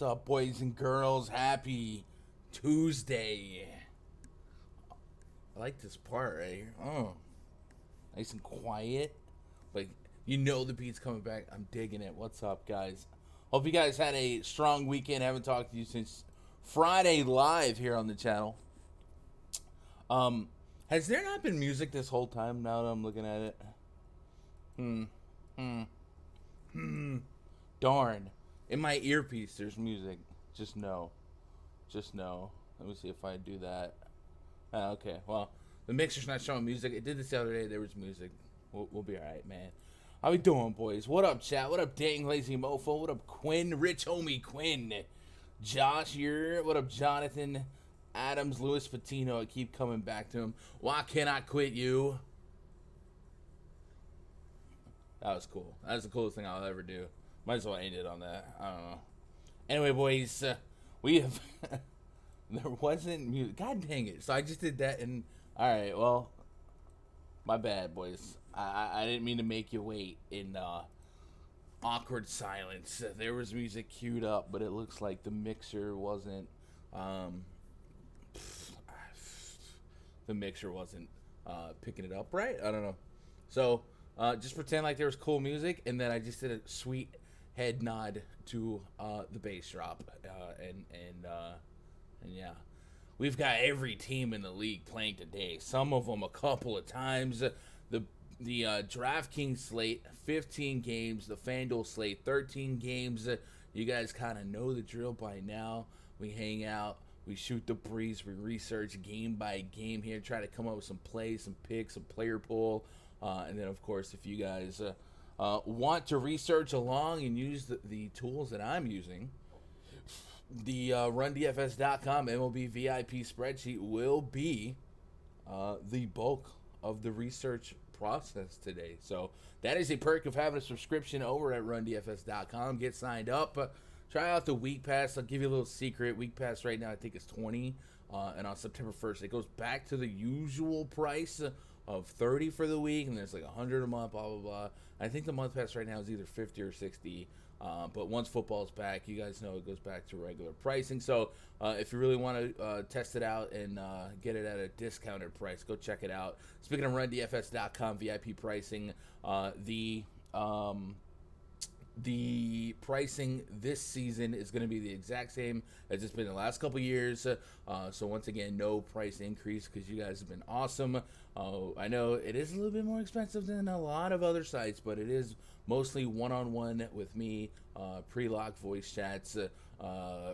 up, boys and girls? Happy Tuesday. I like this part right here. Oh, nice and quiet. But you know the beat's coming back. I'm digging it. What's up, guys? Hope you guys had a strong weekend. Haven't talked to you since Friday live here on the channel. Has there not been music this whole time now that I'm looking at it? Darn. In my earpiece, there's music. Just know. Let me see if I do that. Okay, well, the mixer's not showing music. It did this the other day. There was music. We'll be all right, man. How we doing, boys? What up, chat? What up, Dang Lazy Mofo? What up, Quinn? Rich Homie Quinn. Josh here. What up, Jonathan? Adams, Louis Patino. I keep coming back to him. Why can't I quit you? That was cool. That's the coolest thing I'll ever do. Might as well end it on that. I don't know. Anyway, boys, we have... There wasn't music. God dang it. So I just did that and... Alright, well... My bad, boys. I didn't mean to make you wait in awkward silence. There was music queued up, but it looks like the mixer wasn't... the mixer wasn't picking it up right. I don't know. So... just pretend like there was cool music, and then I just did a sweet head nod to the bass drop, and yeah, we've got every team in the league playing today. Some of them a couple of times. The DraftKings slate, 15 games. The Fanduel slate, 13 games. You guys kind of know the drill by now. We hang out. We shoot the breeze. We research game by game here. Try to come up with some plays, some picks, some player pool. And then, of course, if you guys want to research along and use the tools that I'm using, the RunDFS.com MLB VIP spreadsheet will be the bulk of the research process today. So that is a perk of having a subscription over at RunDFS.com. Get signed up. Try out the Week Pass. I'll give you a little secret. Week Pass right now I think is $20. And on September 1st, it goes back to the usual price of $30 for the week, and there's like $100 a month, blah blah blah. I think the month pass right now is either $50 or $60. But once football's back, you guys know it goes back to regular pricing. So if you really want to test it out and get it at a discounted price, go check it out. Speaking of RunDFS.com VIP pricing, the pricing this season is going to be the exact same as it's been the last couple years. So once again, no price increase because you guys have been awesome. I know it is a little bit more expensive than a lot of other sites, but it is mostly one-on-one with me, pre-lock voice chats,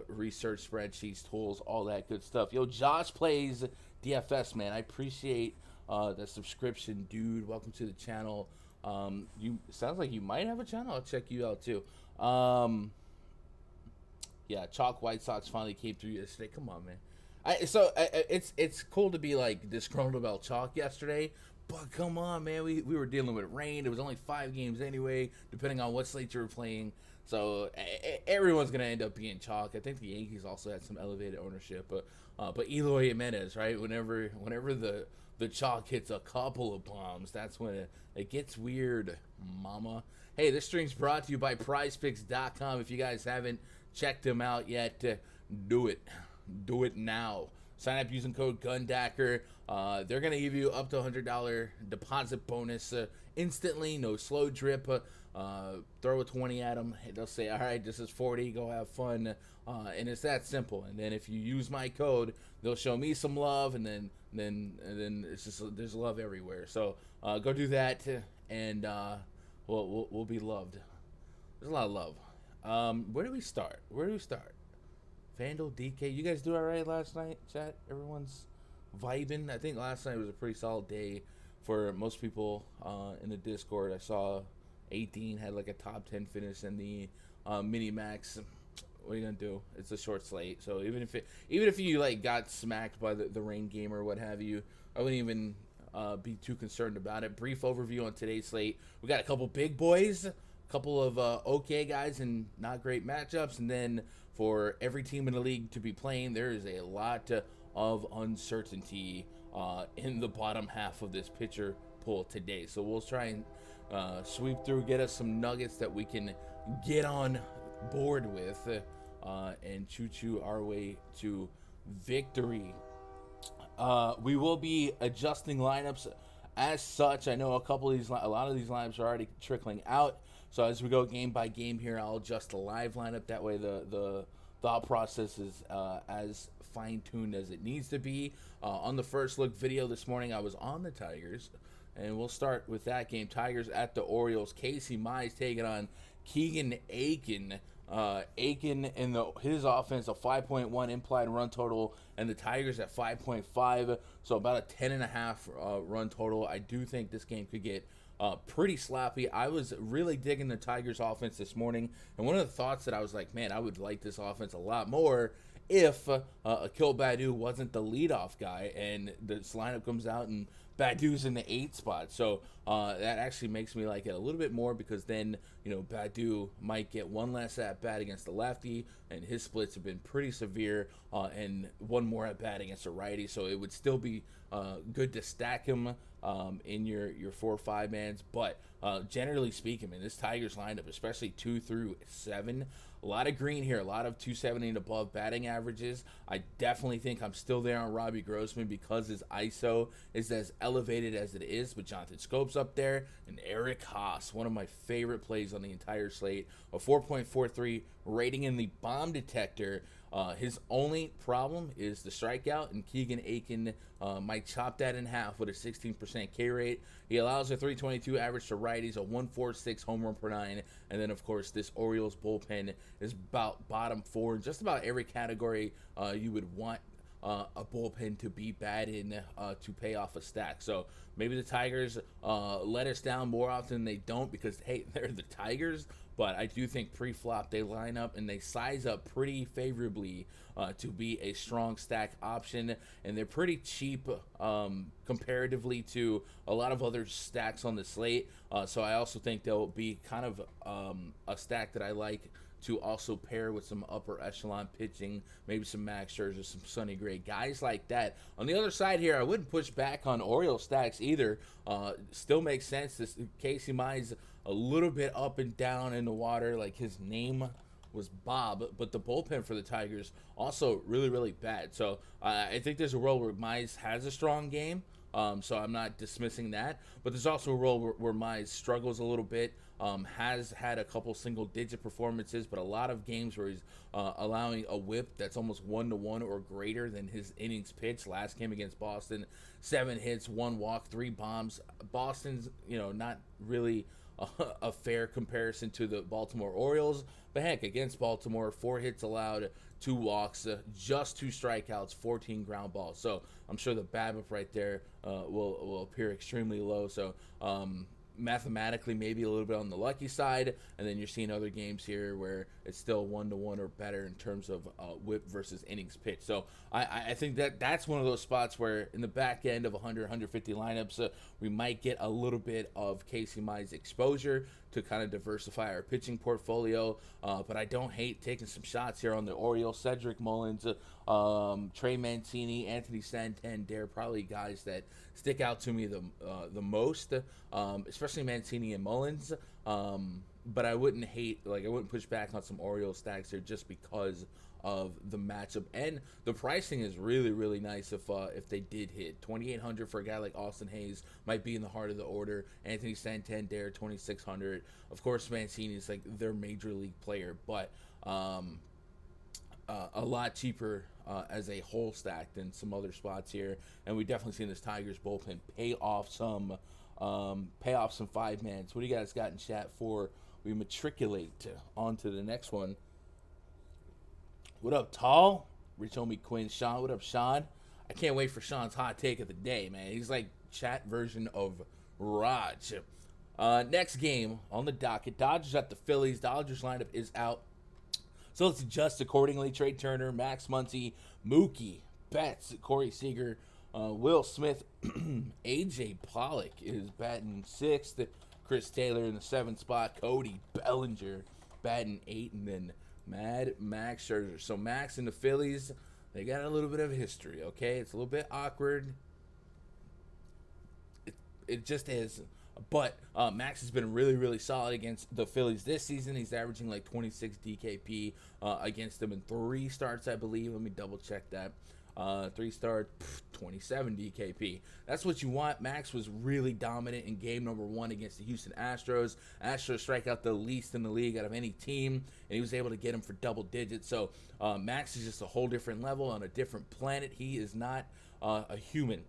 research spreadsheets, tools, all that good stuff. Yo, Josh plays DFS, man. I appreciate the subscription, dude. Welcome to the channel. Sounds like you might have a channel. I'll check you out too. Yeah, Chalk White Sox finally came through yesterday. Come on, man. It's cool to be like disgruntled about Chalk yesterday, but come on, man. We were dealing with rain. It was only 5 games anyway, depending on what slate you were playing. So everyone's gonna end up being Chalk. I think the Yankees also had some elevated ownership, but Eloy Jimenez, right? Whenever the Chalk hits a couple of bombs, that's when it gets weird, mama. Hey, this stream's brought to you by PrizePicks.com. If you guys haven't checked them out yet, do it. Do it now. Sign up using code GUNDACKER. They're going to give you up to $100 deposit bonus instantly. No slow drip. Throw a 20 at them. They'll say, all right, this is 40. Go have fun. And it's that simple. And then if you use my code, they'll show me some love. And then it's just there's love everywhere. So go do that, and we'll be loved. There's a lot of love. Where do we start? Fanduel, DK, you guys do all right last night, chat? Everyone's vibing. I think last night was a pretty solid day for most people in the Discord. I saw 18 had like a top 10 finish in the mini max. What are you gonna do? It's a short slate, so even if you like got smacked by the rain game or what have you, I wouldn't even be too concerned about it. Brief overview on today's slate. We got a couple big boys, a couple of okay guys and not great matchups, and then for every team in the league to be playing, there is a lot of uncertainty in the bottom half of this pitcher pool today. So we'll try and sweep through, get us some nuggets that we can get on board with and choo-choo our way to victory. We will be adjusting lineups as such. I know a lot of these lineups are already trickling out. So as we go game by game here, I'll adjust the live lineup. That way the thought process is as fine-tuned as it needs to be. On the first look video this morning, I was on the Tigers. And we'll start with that game. Tigers at the Orioles. Casey Mize taking on Keegan Aiken. Aiken in his offense, a 5.1 implied run total, and the Tigers at 5.5, so about a 10.5 run total. I do think this game could get pretty sloppy. I was really digging the Tigers offense this morning, and one of the thoughts that I was like, man, I would like this offense a lot more if Akil Baddoo wasn't the leadoff guy, and this lineup comes out and Baddoo's in the 8 spot. So that actually makes me like it a little bit more, because then, Baddoo might get one less at bat against the lefty, and his splits have been pretty severe, and one more at bat against a righty. So it would still be good to stack him in your 4 or 5 mans. But generally speaking, man, this Tigers lineup, especially 2 through 7, a lot of green here, a lot of 270 and above batting averages. I definitely think I'm still there on Robbie Grossman because his ISO is as elevated as it is, with Jonathan Scope's up there, and Eric Haas, one of my favorite plays on the entire slate, a 4.43 rating in the bomb detector. His only problem is the strikeout, and Keegan Aiken might chop that in half with a 16% K rate. He allows a 322 average to righties, a 146 home run per 9, and then, of course, this Orioles bullpen is about bottom 4 in just about every category you would want a bullpen to be bad in to pay off a stack. So maybe the Tigers let us down more often than they don't, because, hey, they're the Tigers. But I do think pre-flop they line up and they size up pretty favorably to be a strong stack option. And they're pretty cheap comparatively to a lot of other stacks on the slate. So I also think they'll be kind of a stack that I like to also pair with some upper echelon pitching, maybe some Max Scherzer, some Sonny Gray, guys like that. On the other side here, I wouldn't push back on Orioles stacks either. Still makes sense. This Casey Mize a little bit up and down in the water, like his name was Bob, but the bullpen for the Tigers also really, really bad. So I think there's a world where Mize has a strong game. So I'm not dismissing that, but there's also a role where Mize struggles a little bit, has had a couple single-digit performances, but a lot of games where he's allowing a whip that's almost 1-to-1 or greater than his innings pitched. Last game against Boston, 7 hits, 1 walk, 3 bombs. Boston's, not really a fair comparison to the Baltimore Orioles, but heck, against Baltimore, 4 hits allowed, 2 walks, just 2 strikeouts, 14 ground balls. So I'm sure the BABIP right there will appear extremely low. So mathematically, maybe a little bit on the lucky side, and then you're seeing other games here where it's still 1-to-1 or better in terms of whip versus innings pitched. So I think that's one of those spots where in the back end of 100, 150 lineups, we might get a little bit of Casey Mize exposure to kind of diversify our pitching portfolio. But I don't hate taking some shots here on the Orioles. Cedric Mullins, Trey Mancini, Anthony Santander, probably guys that stick out to me the most, especially Mancini and Mullins. But I wouldn't push back on some Orioles stacks here just because of the matchup, and the pricing is really, really nice if they did hit. $2,800 for a guy like Austin Hayes might be in the heart of the order. Anthony Santander, $2,600. Of course, Mancini is like their major league player, but a lot cheaper as a whole stack than some other spots here. And we definitely seen this Tigers bullpen pay off some 5-mans. What do you guys got in chat for we matriculate on to the next one? What up, Tall? Rich homie Quinn. Sean, what up, Sean? I can't wait for Sean's hot take of the day, man. He's like chat version of Raj. Next game on the docket, Dodgers at the Phillies. Dodgers lineup is out, so let's adjust accordingly. Trey Turner, Max Muncy, Mookie Betts, Corey Seager, Will Smith, AJ Pollock is batting 6th. Chris Taylor in the 7th spot. Cody Bellinger batting 8th, and then Mad Max Scherzer. So Max and the Phillies, they got a little bit of history, okay? It's a little bit awkward. It just is. But Max has been really, really solid against the Phillies this season. He's averaging like 26 DKP against them in 3 starts, I believe. Let me double check that. 3 starts, 27 DKP. That's what you want. Max was really dominant in game number 1 against the Houston Astros. Astros strike out the least in the league out of any team, and he was able to get him for double digits. So Max is just a whole different level on a different planet. He is not a human.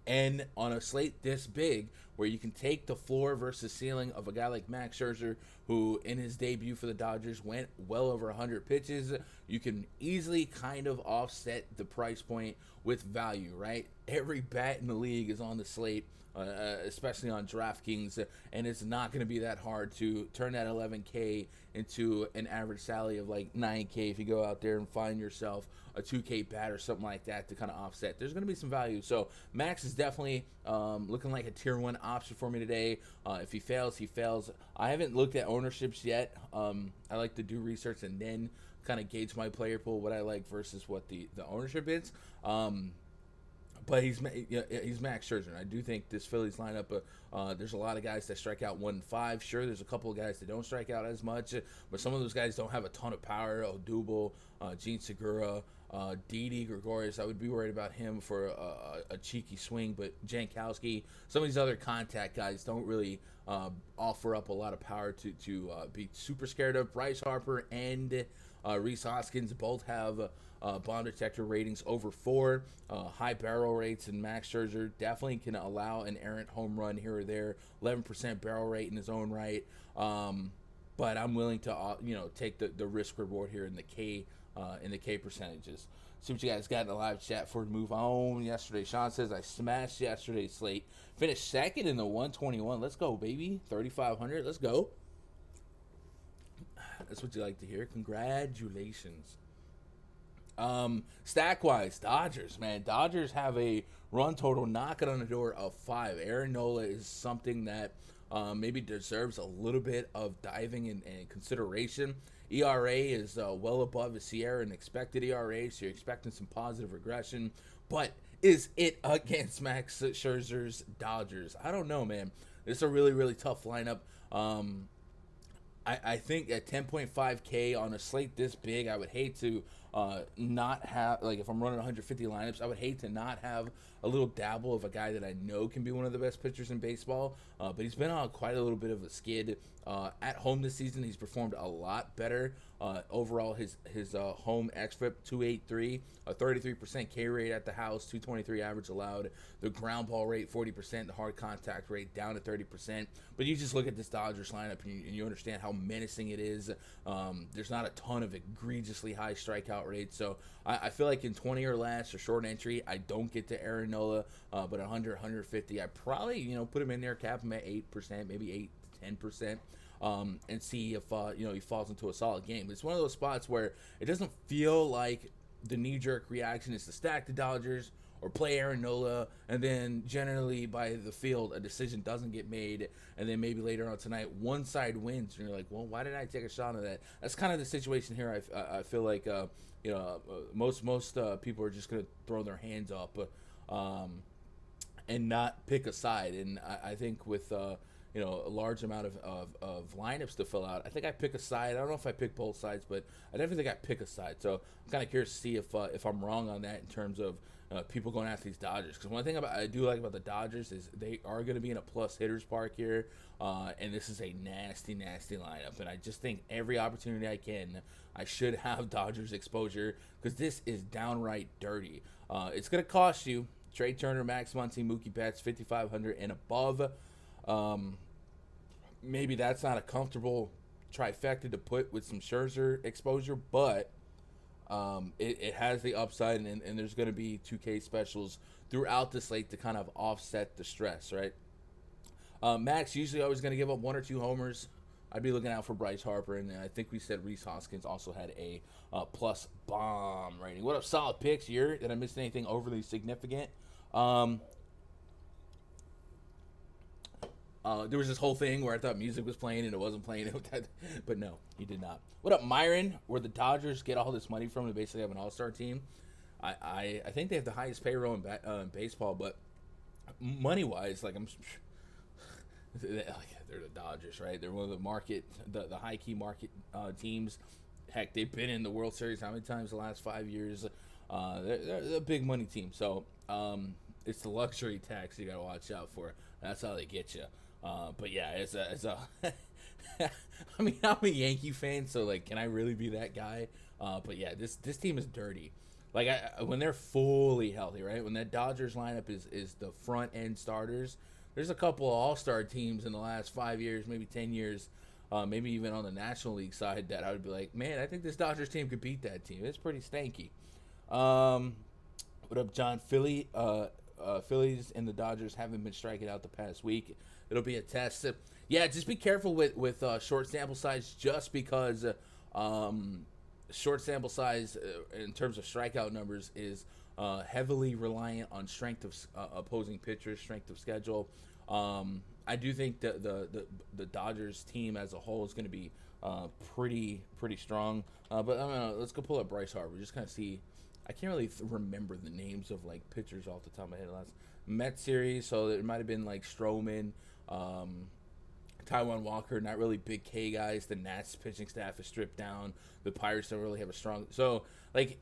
And on a slate this big, where you can take the floor versus ceiling of a guy like Max Scherzer, who in his debut for the Dodgers went well over 100 pitches, you can easily kind of offset the price point with value, right? Every bat in the league is on the slate, especially on DraftKings, and it's not going to be that hard to turn that 11K into an average salary of like 9K if you go out there and find yourself a 2K bat or something like that to kind of offset. There's going to be some value. So Max is definitely looking like a tier 1 option for me today. If he fails, he fails. I haven't looked at ownerships yet. I like to do research and then kind of gauge my player pool, what I like versus what the ownership is. But he's Max Scherzer. And I do think this Phillies lineup, there's a lot of guys that strike out 1-5. Sure, there's a couple of guys that don't strike out as much, but some of those guys don't have a ton of power. Odubel, Gene Segura, Didi Gregorius, I would be worried about him for a cheeky swing, but Jankowski, some of these other contact guys don't really offer up a lot of power to be super scared of. Bryce Harper and Rhys Hoskins both have bomb detector ratings over 4, high barrel rates, and Max Scherzer definitely can allow an errant home run here or there, 11% barrel rate in his own right. But I'm willing to take the risk reward here in the K percentages. See what you guys got in the live chat before we move on. Yesterday, Sean says I smashed yesterday's slate, finished second in the 121. Let's go, baby. 3,500. Let's go. That's what you like to hear. Congratulations. Stack-wise, Dodgers, man. Dodgers have a run total knocking on the door of 5. Aaron Nola is something that maybe deserves a little bit of diving and consideration. ERA is well above the Sierra and expected ERA, so you're expecting some positive regression. But is it against Max Scherzer's Dodgers? I don't know, man. It's a really, really tough lineup. I think at 10.5K on a slate this big, I would hate to not have, like if I'm running 150 lineups, I would hate to not have a little dabble of a guy that I know can be one of the best pitchers in baseball. But he's been on quite a little bit of a skid. At home this season, he's performed a lot better. Overall, his home xFIP 283, a 33% K rate at the house, 223 average allowed. The ground ball rate 40%, the hard contact rate down to 30%. But you just look at this Dodgers lineup and you understand how menacing it is. There's not a ton of egregiously high strikeout rates. So I feel like in 20 or less or short entry, I don't get to Aaron Nola. But 100, 150, I probably put him in there, cap him at 8%, maybe 8 to 10%. And see if he falls into a solid game. It's one of those spots where it doesn't feel like the knee-jerk reaction is to stack the Dodgers or play Aaron Nola, and then generally by the field a decision doesn't get made, and then maybe later on tonight one side wins, and you're like, well, why did I take a shot at that? That's kind of the situation here. I feel like most people are just gonna throw their hands up and not pick a side, and I think with a large amount of lineups to fill out, I think I pick a side. I don't know if I pick both sides, but I definitely think I pick a side. So I'm kind of curious to see if I'm wrong on that in terms of people going after these Dodgers. Because one thing I do like about the Dodgers is they are going to be in a plus hitters park here, and this is a nasty, nasty lineup. And I just think every opportunity I should have Dodgers exposure because this is downright dirty. It's going to cost you Trey Turner, Max Muncy, Mookie Betts, 5,500 and above. Maybe that's not a comfortable trifecta to put with some Scherzer exposure, but it has the upside, and there's going to be 2K specials throughout the slate to kind of offset the stress, right? Max usually always going to give up 1 or 2 homers. I'd be looking out for Bryce Harper, and I think we said Rhys Hoskins also had a plus bomb rating. What up, solid picks here? Did I miss anything overly significant? There was this whole thing where I thought music was playing and it wasn't playing, but no, he did not. What up, Myron? Where the Dodgers get all this money from to basically have an all-star team? I think they have the highest payroll in baseball, but money-wise, like they're the Dodgers, right? They're one of the high key market teams. Heck, they've been in the World Series how many times the last 5 years? They're a big money team. So it's the luxury tax you got to watch out for. That's how they get you. But yeah, it's a I mean, I'm a Yankee fan, so like, can I really be that guy? But yeah, this team is dirty. Like when they're fully healthy, right? When that Dodgers lineup is the front end starters. There's a couple of all-star teams in the last 5 years, maybe 10 years, maybe even on the National League side that I would be like, man, I think this Dodgers team could beat that team. It's pretty stanky. What up, John? Phillies and the Dodgers haven't been striking out the past week. It'll be a test. Yeah, just be careful with short sample size, just because short sample size in terms of strikeout numbers is heavily reliant on strength of opposing pitchers, strength of schedule. I do think that the Dodgers team as a whole is going to be pretty strong. But I don't know, let's go pull up Bryce Harper. Just kind of see. I can't really remember the names of like pitchers off the top of my head. Last Mets series, so it might have been like Stroman, Taijuan Walker, not really big K guys. The Nats pitching staff is stripped down. The Pirates don't really have a strong. So like,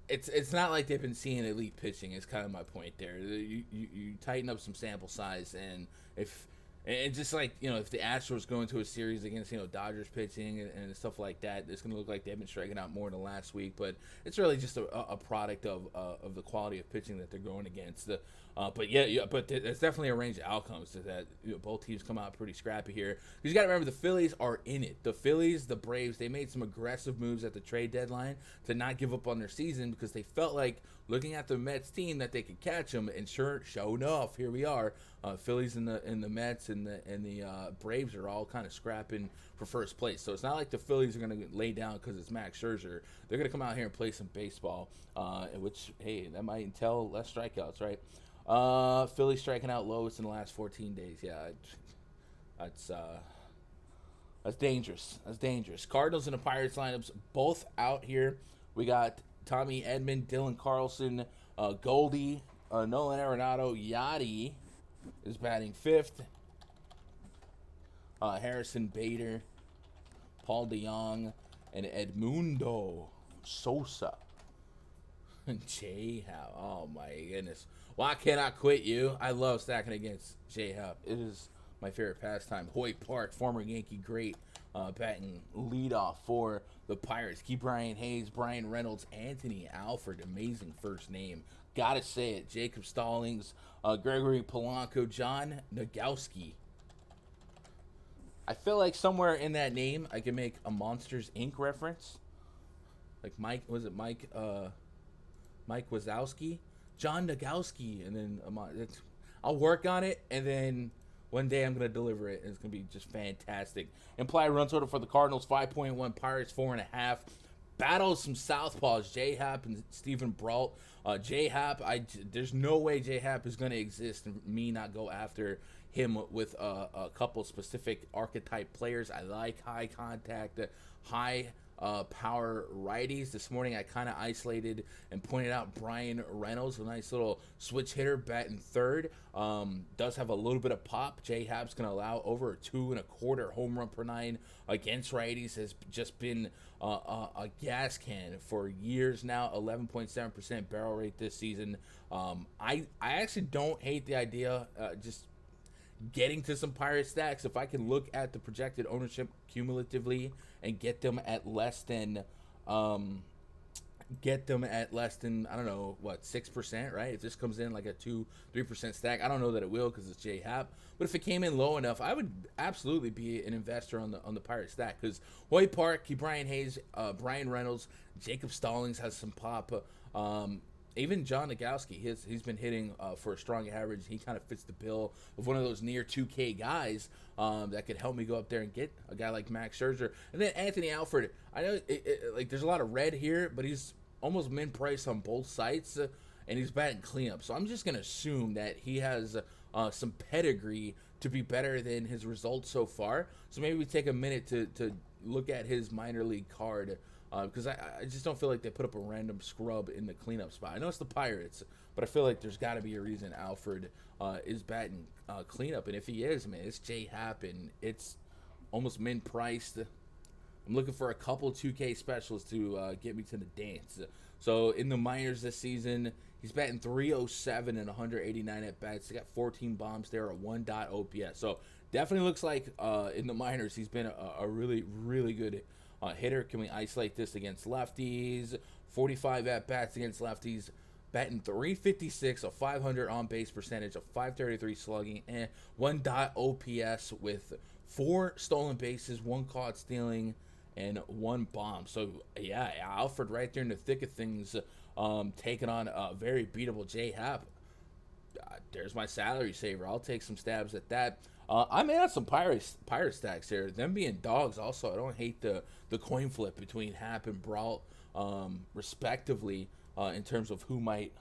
it's not like they've been seeing elite pitching. Is kind of my point there. You tighten up some sample size, and just like, if the Astros go into a series against Dodgers pitching and stuff like that, it's gonna look like they've been striking out more than last week. But it's really just a product of the quality of pitching that they're going against. But there's definitely a range of outcomes to that. Both teams come out pretty scrappy here. Because you got to remember, the Phillies are in it. The Phillies, the Braves, they made some aggressive moves at the trade deadline to not give up on their season, because they felt like, looking at the Mets team, that they could catch them. And sure enough, here we are. Phillies and the Mets and the Braves are all kind of scrapping for first place. So it's not like the Phillies are going to lay down because it's Max Scherzer. They're going to come out here and play some baseball, which, hey, that might entail less strikeouts, right? Philly striking out lowest in the last 14 days. Yeah, that's dangerous. That's dangerous. Cardinals and the Pirates lineups both out here. We got Tommy Edman, Dylan Carlson, Goldie, Nolan Arenado, Yachty is batting fifth. Harrison Bader, Paul DeJong, and Edmundo Sosa. J-Hap. Oh, my goodness. Why can't I quit you? I love stacking against J-Hap. It is my favorite pastime. Hoyt Park, former Yankee great, batting leadoff for the Pirates. Key Brian Hayes, Brian Reynolds, Anthony Alford. Amazing first name. Gotta say it. Jacob Stallings, Gregory Polanco, John Nagowski. I feel like somewhere in that name I can make a Monsters, Inc. reference. Like Mike Wazowski? John Nagowski, and then I'll work on it, and then one day I'm going to deliver it, and it's going to be just fantastic. Implied run total for the Cardinals, 5.1, Pirates, 4.5. Battles some southpaws, J-Hap and Stephen Brault. J-Hap, there's no way J-Hap is going to exist and me not go after him with a couple specific archetype players. I like high contact, high power righties. This morning I kind of isolated and pointed out Brian Reynolds, a nice little switch hitter, batting third. Does have a little bit of pop. J-Hab's going to allow over a 2.25 home run per nine against righties. Has just been a gas can for years now. 11.7% barrel rate this season. I actually don't hate the idea. Just getting to some Pirate stacks, if I can look at the projected ownership cumulatively and get them at less than I don't know, what, 6%, right? If this comes in like a 2-3% stack, I don't know that it will because it's J-Hap, but if it came in low enough, I would absolutely be an investor on the Pirate stack, because Hoyt Park, Brian Hayes, Brian Reynolds, Jacob Stallings has some pop. Even John Nagowski, he's been hitting for a strong average. He kind of fits the bill of one of those near 2K guys that could help me go up there and get a guy like Max Scherzer. And then Anthony Alford. I know like there's a lot of red here, but he's almost min-priced on both sites, and he's batting cleanup. So I'm just going to assume that he has some pedigree to be better than his results so far. So maybe we take a minute to look at his minor league card, because I just don't feel like they put up a random scrub in the cleanup spot. I know it's the Pirates, but I feel like there's got to be a reason Alford is batting cleanup. And if he is, man, it's J Happ, and it's almost min priced. I'm looking for a couple 2K specials to get me to the dance. So in the minors this season, he's batting 307 and 189 at bats. He got 14 bombs there, a 1 OPS. So definitely looks like in the minors he's been a really, really good hitter. Can we isolate this against lefties? 45 at bats against lefties. Batting 356, a 500 on base percentage, a 533 slugging, and 1 OPS with 4 stolen bases, 1 caught stealing, and 1 bomb. So yeah, Alfred right there in the thick of things, taking on a very beatable J Happ. There's my salary saver. I'll take some stabs at that. I may have some pirate stacks here. Them being dogs also. I don't hate the coin flip between Happ and Brault, respectively, in terms of who might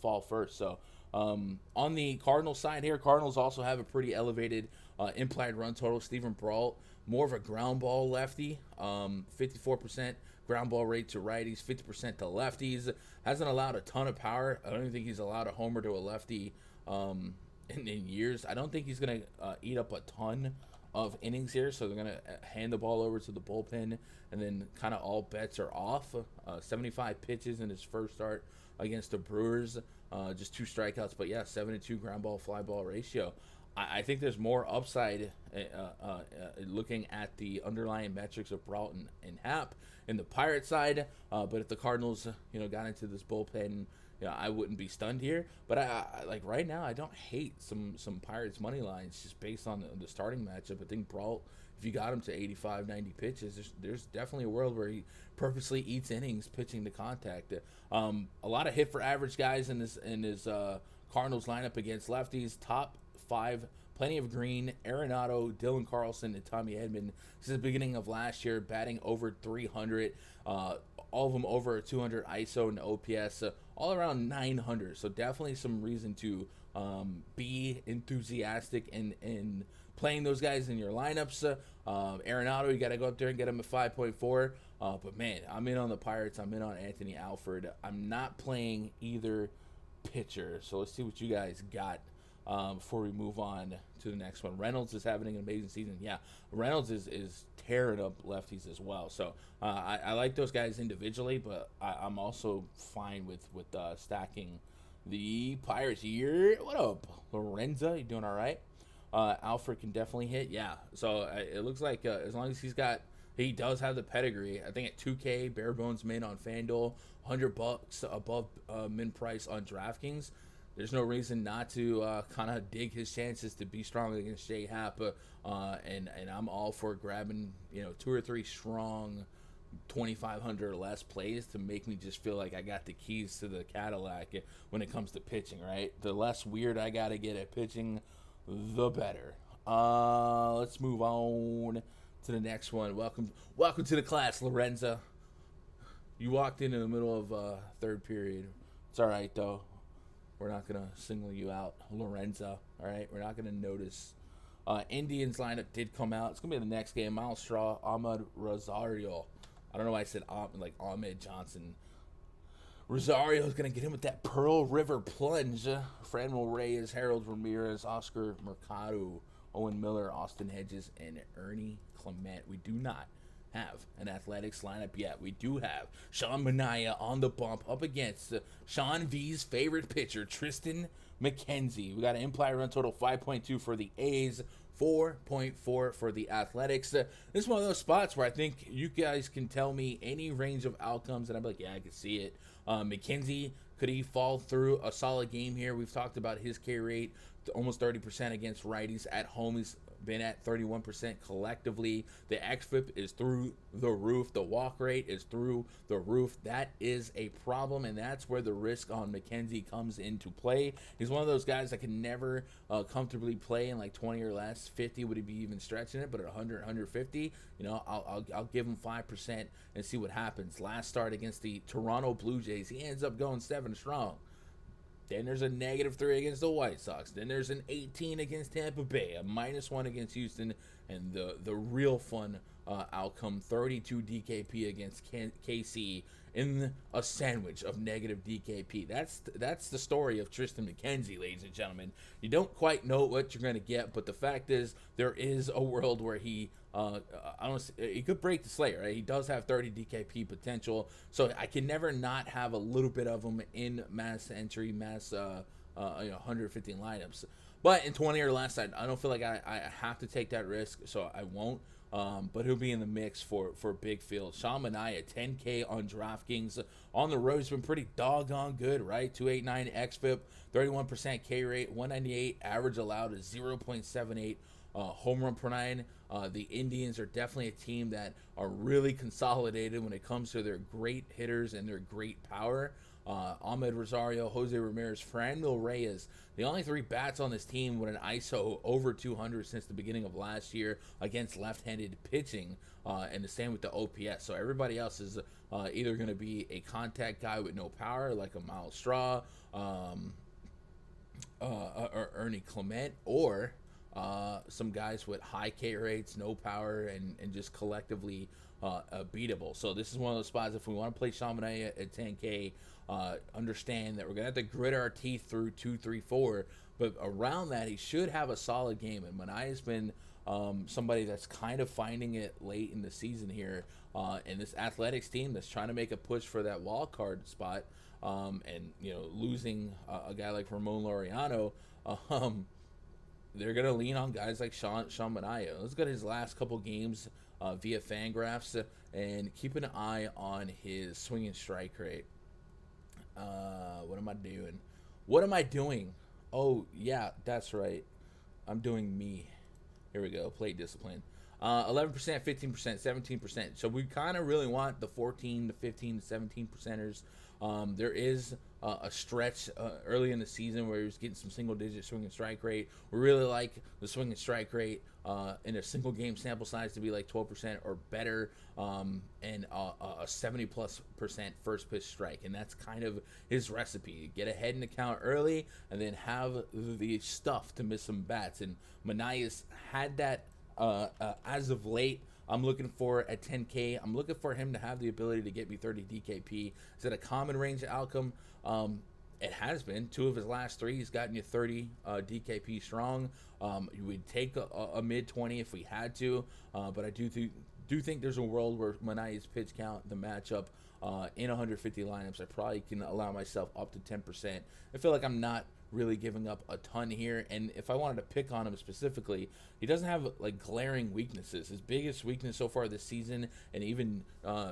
fall first. So on the Cardinals side here, Cardinals also have a pretty elevated implied run total. Steven Brault, more of a ground ball lefty, 54% ground ball rate to righties, 50% to lefties. Hasn't allowed a ton of power. I don't even think he's allowed a homer to a lefty in years. I don't think he's going to eat up a ton of innings here, so they're going to hand the ball over to the bullpen, and then kind of all bets are off. 75 pitches in his first start against the Brewers, just 2 strikeouts, but yeah, 7-2 ground ball fly ball ratio. I think there's more upside looking at the underlying metrics of Brault and Happ in the Pirate side, but if the Cardinals got into this bullpen, I wouldn't be stunned here. But I like right now, I don't hate some Pirates money lines just based on the starting matchup. I think Brault, if you got him to 85, 90 pitches, there's definitely a world where he purposely eats innings pitching to contact. A lot of hit for average guys in his Cardinals lineup against lefties. Top 5, plenty of green. Arenado, Dylan Carlson, and Tommy Edman. Since the beginning of last year, batting over 300. All of them over 200 ISO and OPS, all around 900. So definitely some reason to be enthusiastic in playing those guys in your lineups. Arenado, you got to go up there and get him at 5.4. But man, I'm in on the Pirates. I'm in on Anthony Alford. I'm not playing either pitcher. So let's see what you guys got before we move on to the next one. Reynolds is having an amazing season. Yeah, Reynolds is tearing up lefties as well. So I like those guys individually, but I'm also fine with stacking the Pirates here. What up, Lorenza? You doing all right? Alfred can definitely hit. Yeah. So it looks like as long as he does have the pedigree. I think at 2K, bare bones min on Fanduel, $100 above min price on DraftKings. There's no reason not to kind of dig his chances to be strong against J Happ, and I'm all for grabbing 2 or 3 strong 2,500 or less plays to make me just feel like I got the keys to the Cadillac when it comes to pitching. Right, the less weird I gotta get at pitching, the better. Let's move on to the next one. Welcome to the class, Lorenza. You walked in the middle of third period. It's all right though. We're not going to single you out, Lorenza, all right? We're not going to notice. Indians lineup did come out. It's going to be the next game. Miles Straw, Ahmed Rosario. I don't know why I said like Ahmed Johnson. Rosario is going to get him with that Pearl River plunge. Franmil Reyes, Harold Ramirez, Oscar Mercado, Owen Miller, Austin Hedges, and Ernie Clement. We do not have an Athletics lineup yet. We do have Sean Manaea on the bump up against Sean V's favorite pitcher, Tristan McKenzie. We got an implied run total 5.2 for the A's, 4.4 for the Athletics. This is one of those spots where I think you guys can tell me any range of outcomes, and I'm like, yeah, I can see it. McKenzie, could he fall through a solid game here? We've talked about his K rate, almost 30% against righties at home. He's been at 31% collectively. The xFIP is through the roof. The walk rate is through the roof. That is a problem, and that's where the risk on McKenzie comes into play. He's one of those guys that can never comfortably play in like 20 or less. 50 would he be even stretching it, but at 100, 150, I'll give him 5% and see what happens. Last start against the Toronto Blue Jays, he ends up going 7 strong. Then there's a -3 against the White Sox. Then there's an 18 against Tampa Bay, a -1 against Houston, and the real fun outcome, 32 DKP against KC in a sandwich of negative DKP. That's the story of Tristan McKenzie, ladies and gentlemen. You don't quite know what you're going to get, but the fact is there is a world where he he could break the slate, right? He does have 30 DKP potential, so I can never not have a little bit of him in mass entry, 150 lineups. But in 20 or less, I don't feel like I have to take that risk, so I won't. But he'll be in the mix for big field. Sean Manaea, 10K on DraftKings. On the road, he's been pretty doggone good, right? 289 xFIP, 31% K rate, 198 average allowed is 0.78 home run per nine. The Indians are definitely a team that are really consolidated when it comes to their great hitters and their great power. Ahmed Rosario, Jose Ramirez, Fanduel Reyes, the only three bats on this team with an ISO over 200 since the beginning of last year against left-handed pitching, and the same with the OPS. So everybody else is either going to be a contact guy with no power, like a Miles Straw, or Ernie Clement, or some guys with high K rates, no power, and just collectively beatable. So this is one of those spots, if we want to play Sean Manaea at 10K, understand that we're going to have to grit our teeth through 2, 3, 4, but around that, he should have a solid game. And Manaea's been somebody that's kind of finding it late in the season here, and this Athletics team that's trying to make a push for that wild card spot, and losing a guy like Ramon Laureano, they're going to lean on guys like Sean Manaea. Let's go to his last couple games via Fangraphs, and keep an eye on his swing and strike rate. What am I doing? Oh, yeah, that's right. I'm doing me. Here we go. Plate discipline. 11%, 15%, 17%. So we kind of really want the 14 to 15 to 17 percenters. There is a stretch early in the season where he was getting some single-digit swing and strike rate. We really like the swing and strike rate in a single-game sample size to be like 12% or better, and a 70+% first-pitch strike. And that's kind of his recipe. Get ahead in the count early and then have the stuff to miss some bats. And Manaea's had that as of late. I'm looking for at 10K. I'm looking for him to have the ability to get me 30 DKP. Is it a common range outcome? It has been. 2 of his last 3, he's gotten you 30 DKP strong. You would take a mid-20 if we had to, but I do think there's a world where Manaea's pitch count, the matchup, in 150 lineups, I probably can allow myself up to 10%. I feel like I'm not really giving up a ton here, and if I wanted to pick on him specifically, he doesn't have like glaring weaknesses. His biggest weakness so far this season, and even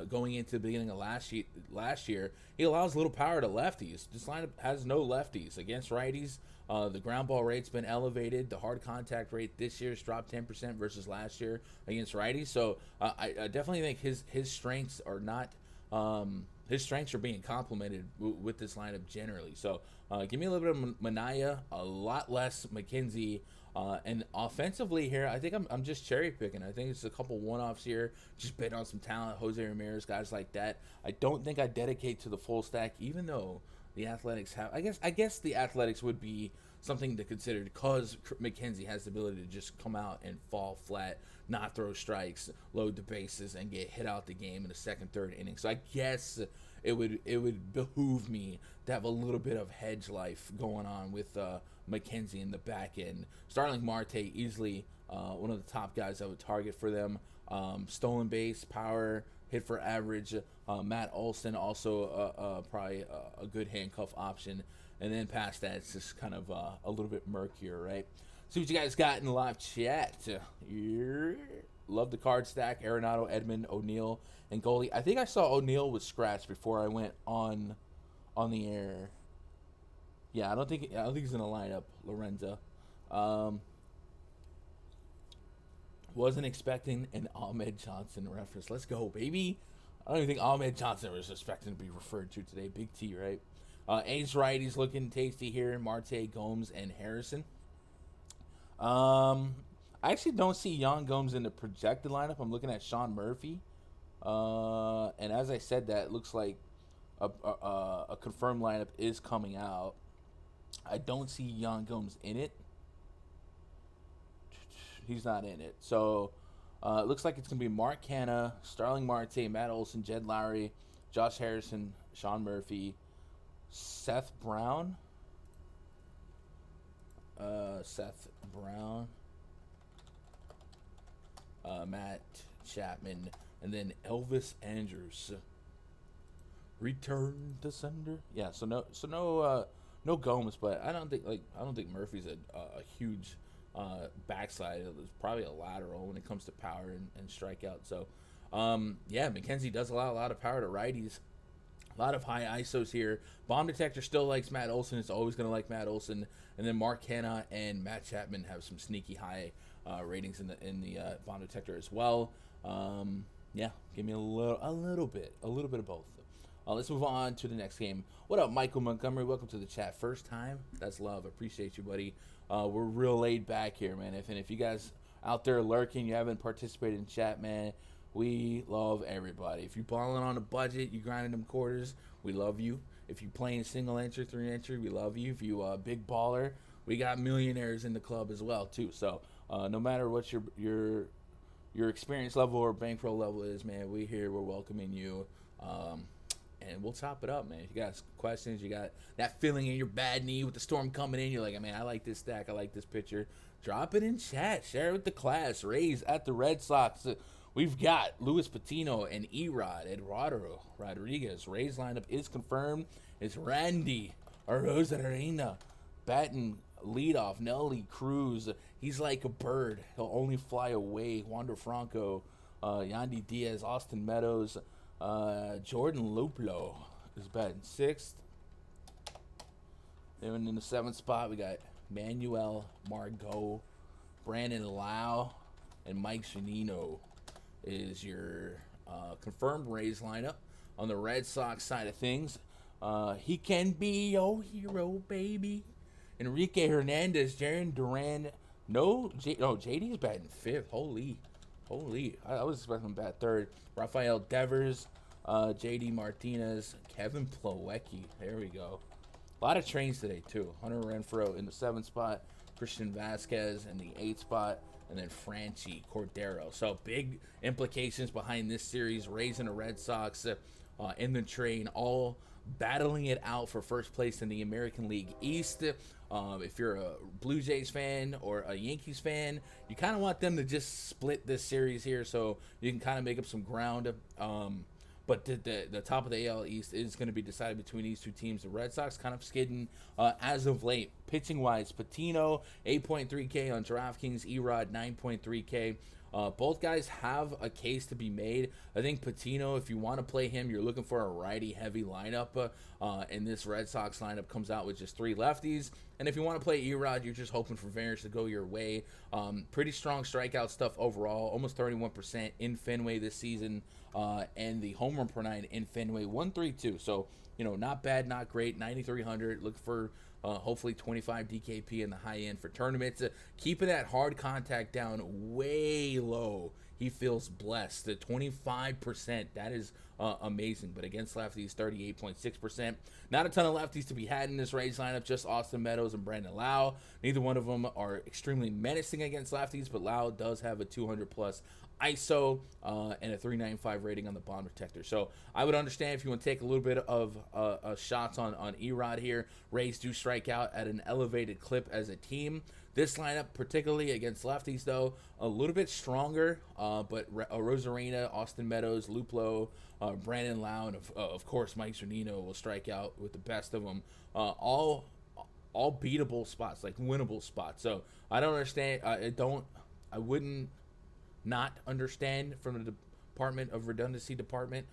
going into the beginning of last year, he allows little power to lefties. This lineup has no lefties against righties. The ground ball rate's been elevated. The hard contact rate this year's dropped 10% versus last year against righties. So I definitely think his strengths are not. His strengths are being complemented with this lineup generally. So give me a little bit of Manaea, a lot less McKenzie. And offensively here, I think I'm just cherry picking. I think it's a couple one-offs here. Just bet on some talent, Jose Ramirez, guys like that. I don't think I dedicate to the full stack, even though the Athletics have. I guess the Athletics would be something to consider because McKenzie has the ability to just come out and fall flat, not throw strikes, load the bases, and get hit out the game in the second, third inning. So I guess it would behoove me to have a little bit of hedge life going on with McKenzie in the back end. Starling Marte, easily one of the top guys I would target for them. Stolen base, power, hit for average. Matt Olson, also probably a good handcuff option. And then past that, it's just kind of a little bit murkier, right? See what you guys got in the live chat. Love the card stack. Arenado, Edmund, O'Neill, and goalie. I think I saw O'Neill was scratched before I went on the air. Yeah, I don't think he's in the lineup. Lorenzo. Wasn't expecting an Ahmed Johnson reference. Let's go, baby. I don't even think Ahmed Johnson was expecting to be referred to today. Big T, right? Ace righties looking tasty here. Marte, Gomes, and Harrison. I actually don't see Yan Gomes in the projected lineup. I'm looking at Sean Murphy. And as I said that, it looks like a confirmed lineup is coming out. I don't see Yan Gomes in it. He's not in it. So It looks like it's going to be Mark Canha, Starling Marte, Matt Olson, Jed Lowry, Josh Harrison, Sean Murphy, Seth Brown, Matt Chapman, and then Elvis Andrews. Return to sender. Yeah, no Gomes, but I don't think Murphy's a huge backslide. It's probably a lateral when it comes to power and strikeout. So, McKenzie does allow a lot of power to righties. A lot of high ISOs here. Bomb detector still likes Matt Olson. It's always going to like Matt Olson. And then Mark Canha and Matt Chapman have some sneaky high ratings in the bomb detector as well. Give me a little bit of both. Let's move on to the next game. What up, Michael Montgomery? Welcome to the chat. First time? That's love. Appreciate you, buddy. We're real laid back here, man. If you guys out there lurking, you haven't participated in chat, man, we love everybody. If you're balling on a budget, you grinding them quarters, we love you. If you playing single entry, 3 entry, we love you. If you a big baller, we got millionaires in the club as well too. So no matter what your experience level or bankroll level is, man, we're welcoming you. And we'll top it up, man. If you got questions, you got that feeling in your bad knee with the storm coming in, you're like, man, I like this stack, I like this pitcher. Drop it in chat. Share it with the class. Rays at the Red Sox. We've got Luis Patino and Erod, Eduardo Rodriguez. Rays lineup is confirmed. It's Randy Arozarena batting leadoff. Nelly Cruz. He's like a bird. He'll only fly away. Wander Franco, Yandy Diaz, Austin Meadows. Jordan Luplo is batting 6th. Then in the 7th spot, we got Manuel Margot, Brandon Lau, and Mike Zunino is your confirmed Rays lineup. On the Red Sox side of things, he can be your hero, baby. Enrique Hernandez, Jaron Duran. JD's batting 5th. Holy. I was expecting him to bat 3rd. Rafael Devers, JD Martinez, Kevin Plawecki. There we go. A lot of trains today, too. Hunter Renfroe in the 7th spot, Christian Vasquez in the 8th spot, and then Franchi Cordero. So big implications behind this series. Rays and the Red Sox in the train, all battling it out for first place in the American League East. If you're a Blue Jays fan or a Yankees fan, you kind of want them to just split this series here so you can kind of make up some ground. But the top of the AL East is going to be decided between these two teams. The Red Sox kind of skidding as of late. Pitching-wise, Patino, 8.3K on DraftKings. Erod, 9.3K. Both guys have a case to be made. I think Patino, if you want to play him, you're looking for a righty-heavy lineup. And this Red Sox lineup comes out with just 3 lefties. And if you want to play Erod, you're just hoping for variance to go your way. Pretty strong strikeout stuff overall. Almost 31% in Fenway this season. And the home run per 9 in Fenway, 132. So, not bad, not great. 9,300. Look for hopefully 25 DKP in the high end for tournaments. Keeping that hard contact down way low. He feels blessed. The 25%, that is amazing. But against lefties, 38.6%. Not a ton of lefties to be had in this Rays lineup, just Austin Meadows and Brandon Lau. Neither one of them are extremely menacing against lefties, but Lau does have a 200-plus ISO and a 395 rating on the bomb detector. So I would understand if you want to take a little bit of shots on Erod here. Rays do strike out at an elevated clip as a team. This lineup, particularly against lefties, though, a little bit stronger. But Rosarena, Austin Meadows, Luplo, Brandon Lau, and of course Mike Zunino will strike out with the best of them. All beatable spots, like winnable spots. So I don't understand. I wouldn't not understand from the Department of Redundancy department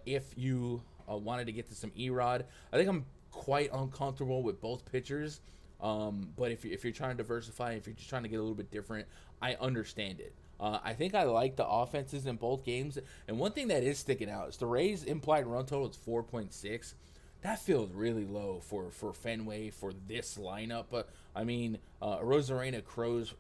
if you wanted to get to some Erod. I think I'm quite uncomfortable with both pitchers. But if you're trying to diversify, if you're just trying to get a little bit different, I understand it. I think I like the offenses in both games. And one thing that is sticking out is the Rays' implied run total is 4.6. That feels really low for Fenway for this lineup. Rosarena, Cruz,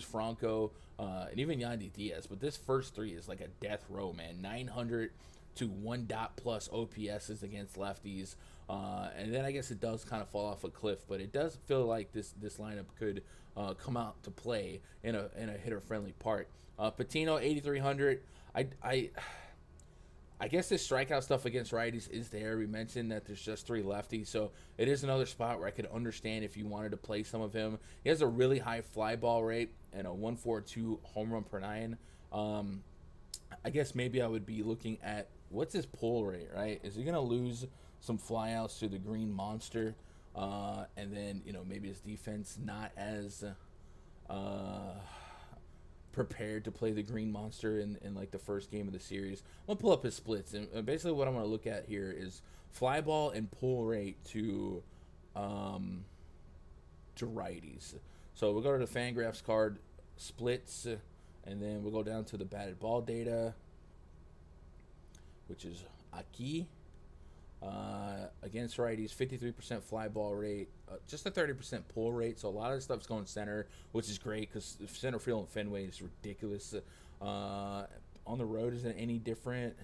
Franco, and even Yandy Diaz. But this first 3 is like a death row, man. 900 to 1 dot plus OPSs against lefties. And then I guess it does kind of fall off a cliff, but it does feel like this lineup could come out to play in a hitter friendly park. Patino 8,300. I guess this strikeout stuff against righties is there. We mentioned that there's just 3 lefties, so it is another spot where I could understand if you wanted to play some of him. He has a really high fly ball rate and a 1.42 home run per 9. I guess maybe I would be looking at what's his pull rate, right? Is he going to lose some flyouts to the Green Monster? And then, maybe his defense not as prepared to play the Green Monster in like the first game of the series. I'm going to pull up his splits. And basically what I'm going to look at here is fly ball and pull rate to righties. So we'll go to the Fangraphs card splits, and then we'll go down to the batted ball data, which is Aki. Against righties, 53% fly ball rate, just a 30% pull rate. So a lot of the stuff's going center, which is great because center field in Fenway is ridiculous. On the road, is it any different?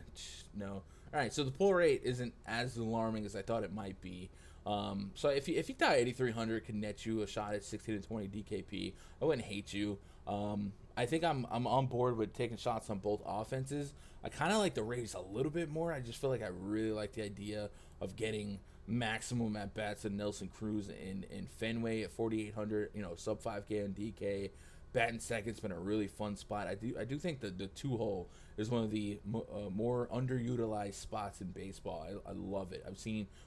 No. All right, so the pull rate isn't as alarming as I thought it might be. So if you thought 8,300 could net you a shot at 16 to 20 DKP, I wouldn't hate you. I think I'm on board with taking shots on both offenses. I kind of like the Rays a little bit more. I just feel like I really like the idea of getting maximum at bats to Nelson Cruz in Fenway at 4,800. Sub 5K on DK. Batting second's been a really fun spot. I do think that the 2-hole is one of the more underutilized spots in baseball. I love it.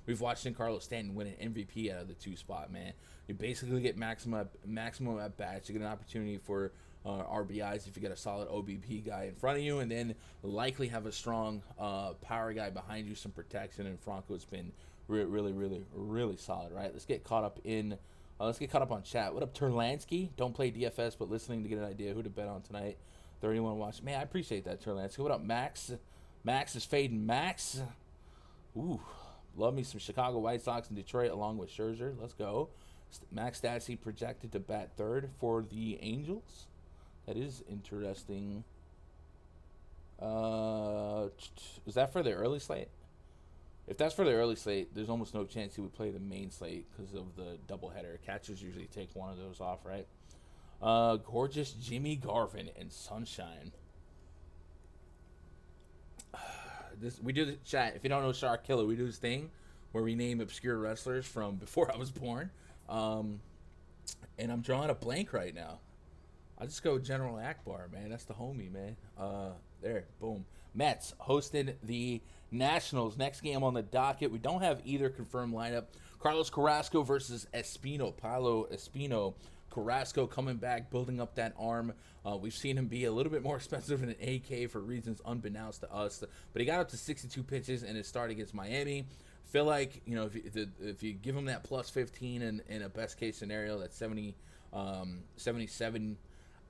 We've watched Giancarlo Stanton win an MVP out of the 2 spot, man. You basically get maximum at bats. You get an opportunity for RBIs if you get a solid OBP guy in front of you, and then likely have a strong power guy behind you, some protection. And Franco's been really, really, really solid. Right? Let's get caught up on chat. What up, Terlansky? Don't play DFS, but listening to get an idea who to bet on tonight. 31 watch. Man, I appreciate that, Terlansky. What up, Max? Max is fading. Max. Ooh, love me some Chicago White Sox in Detroit along with Scherzer. Let's go. Max Stassi projected to bat third for the Angels. That is interesting. Is that for the early slate? If that's for the early slate, there's almost no chance he would play the main slate because of the doubleheader. Catchers usually take one of those off, right? Gorgeous Jimmy Garvin and Sunshine. We do the chat. If you don't know Shark Killer, we do this thing where we name obscure wrestlers from before I was born. And I'm drawing a blank right now. I'll just go General Akbar, man. That's the homie, man. There, boom. Mets hosted the Nationals. Next game on the docket. We don't have either confirmed lineup. Carlos Carrasco versus Espino. Paolo Espino. Carrasco coming back, building up that arm. We've seen him be a little bit more expensive than an AK for reasons unbeknownst to us. But he got up to 62 pitches in his start against Miami. Feel like, if you give him that plus 15 in a best case scenario, that's 77.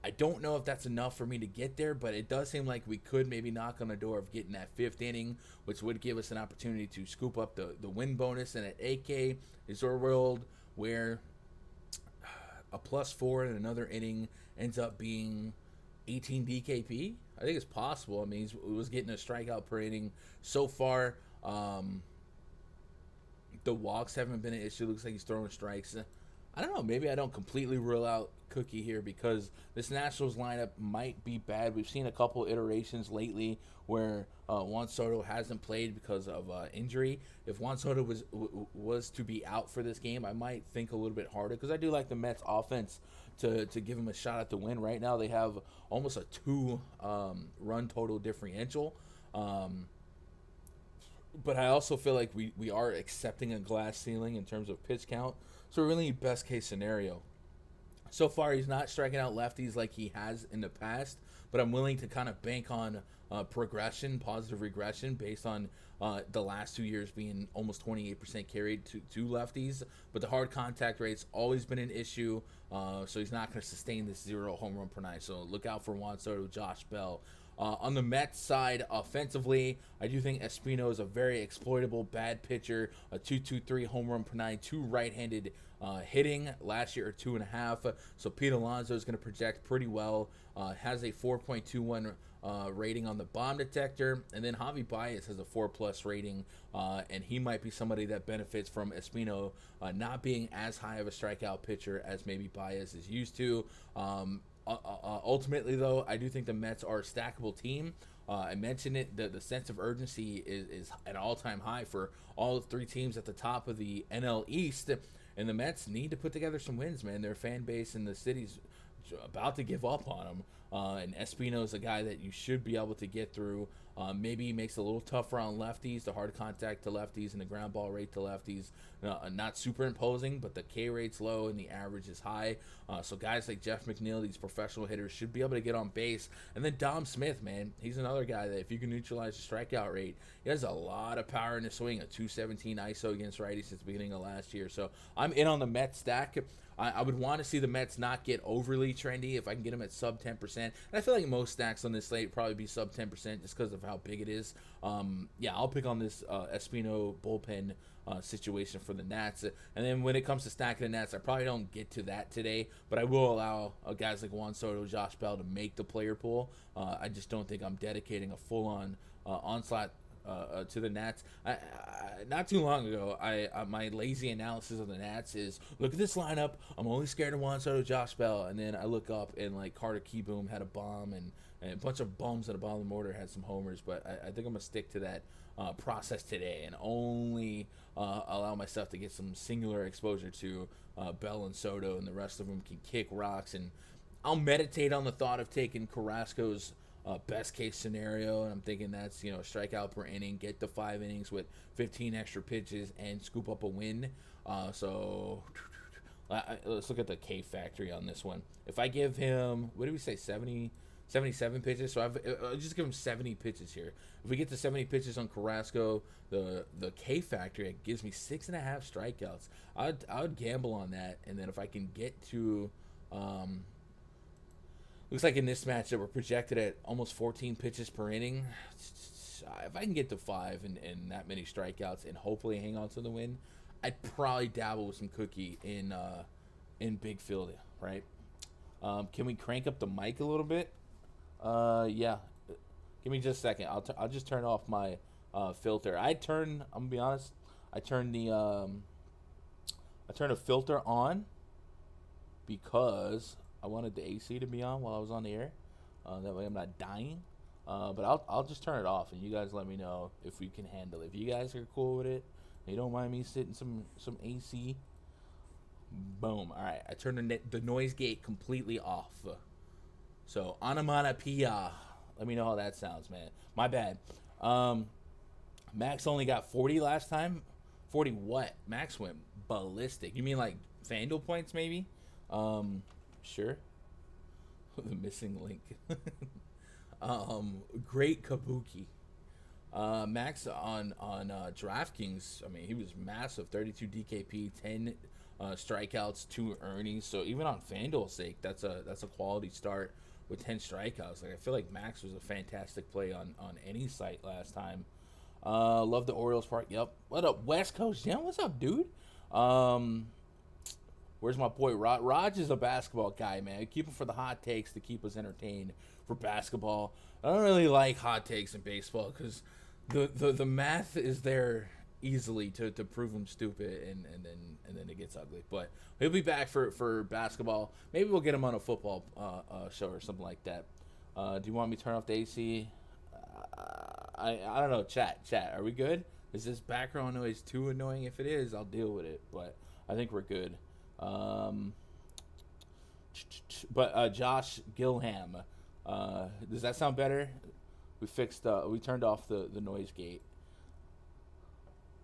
I don't know if that's enough for me to get there, but it does seem like we could maybe knock on the door of getting that 5th inning, which would give us an opportunity to scoop up the win bonus. And at AK is our world where a +4 in another inning ends up being 18 DKP. I think it's possible. I mean, he was getting a strikeout per inning so far. The walks haven't been an issue. Looks like he's throwing strikes. I don't know. Maybe I don't completely rule out Cookie here because this Nationals lineup might be bad. We've seen a couple iterations lately where Juan Soto hasn't played because of injury. If Juan Soto was to be out for this game, I might think a little bit harder because I do like the Mets offense to give him a shot at the win. Right now they have almost a 2 run total differential. But I also feel like we are accepting a glass ceiling in terms of pitch count. So really best case scenario. So far, he's not striking out lefties like he has in the past, but I'm willing to kind of bank on progression, positive regression, based on the last 2 years being almost 28% carried to lefties. But the hard contact rate's always been an issue, so he's not going to sustain this 0 home run per 9. So look out for Juan Soto, Josh Bell. On the Mets side, offensively, I do think Espino is a very exploitable bad pitcher. A 2.23 home run per nine, two right-handed hitting last year, or 2.5. So Pete Alonso is going to project pretty well. Has a 4.21 rating on the bomb detector, and then Javi Baez has a 4+ rating, and he might be somebody that benefits from Espino not being as high of a strikeout pitcher as maybe Baez is used to. Ultimately, though, I do think the Mets are a stackable team. I mentioned it, the sense of urgency is at all-time high for all three teams at the top of the NL East, and the Mets need to put together some wins, man. Their fan base in the city's about to give up on them, and Espino is a guy that you should be able to get through. Maybe he makes it a little tougher on lefties, the hard contact to lefties and the ground ball rate to lefties. Not super imposing, but the K rate's low and the average is high. So guys like Jeff McNeil, these professional hitters, should be able to get on base. And then Dom Smith, man, he's another guy that if you can neutralize the strikeout rate, he has a lot of power in his swing, a 217 ISO against righties since the beginning of last year. So I'm in on the Mets stack. I would want to see the Mets not get overly trendy if I can get them at sub 10%. And I feel like most stacks on this slate would probably be sub 10% just because of how big it is. Yeah, I'll pick on this Espino bullpen situation for the Nats. And then when it comes to stacking the Nats, I probably don't get to that today, but I will allow guys like Juan Soto, Josh Bell to make the player pool. I just don't think I'm dedicating a full-on onslaught to the Nats. Not too long ago, my lazy analysis of the Nats is, look at this lineup. I'm only scared of Juan Soto, Josh Bell, and then I look up and like Carter Keyboom had a bomb, and a bunch of bums at the bottom of the order had some homers. But I think I'm gonna stick to that process today and only allow myself to get some singular exposure to Bell and Soto, and the rest of them can kick rocks. And I'll meditate on the thought of taking Carrasco's best case scenario, and I'm thinking that's strikeout per inning, get to 5 innings with 15 extra pitches, and scoop up a win. So let's look at the K factory on this one. If I give him, what did we say, 77 pitches? So I'll just give him 70 pitches here. If we get to 70 pitches on Carrasco, the K factory, it gives me 6.5 strikeouts. I would gamble on that, and then if I can get to looks like in this matchup we're projected at almost 14 pitches per inning. If I can get to 5 and that many strikeouts and hopefully hang on to the win, I'd probably dabble with some cookie in big field, right? Can we crank up the mic a little bit? Yeah. Give me just a second. I'll just turn off my filter. I'm gonna be honest. I turned a filter on because I wanted the AC to be on while I was on the air. That way I'm not dying. But I'll just turn it off, and you guys let me know if we can handle it. If you guys are cool with it, you don't mind me sitting some AC. Boom. All right. I turned the noise gate completely off. So onomatopoeia. Let me know how that sounds, man. My bad. Max only got 40 last time. 40 what? Max went ballistic. You mean like Fanduel points, maybe? Sure. The missing link. Great Kabuki. Max on DraftKings, I mean, he was massive. 32 DKP, 10 strikeouts, 2 earnings. So even on FanDuel's sake, that's a quality start with 10 strikeouts. Like, I feel like Max was a fantastic play on any site last time. Love the Orioles part. Yep. What up, West Coast? Yeah, what's up, dude? Where's my boy Rod? Raj is a basketball guy, man. I keep him for the hot takes to keep us entertained for basketball. I don't really like hot takes in baseball because the math is there easily to prove him stupid, and then it gets ugly. But he'll be back for basketball. Maybe we'll get him on a football show or something like that. Do you want me to turn off the AC? I don't know. Chat. Are we good? Is this background noise too annoying? If it is, I'll deal with it. But I think we're good. But Josh Gilham, does that sound better? We turned off the noise gate.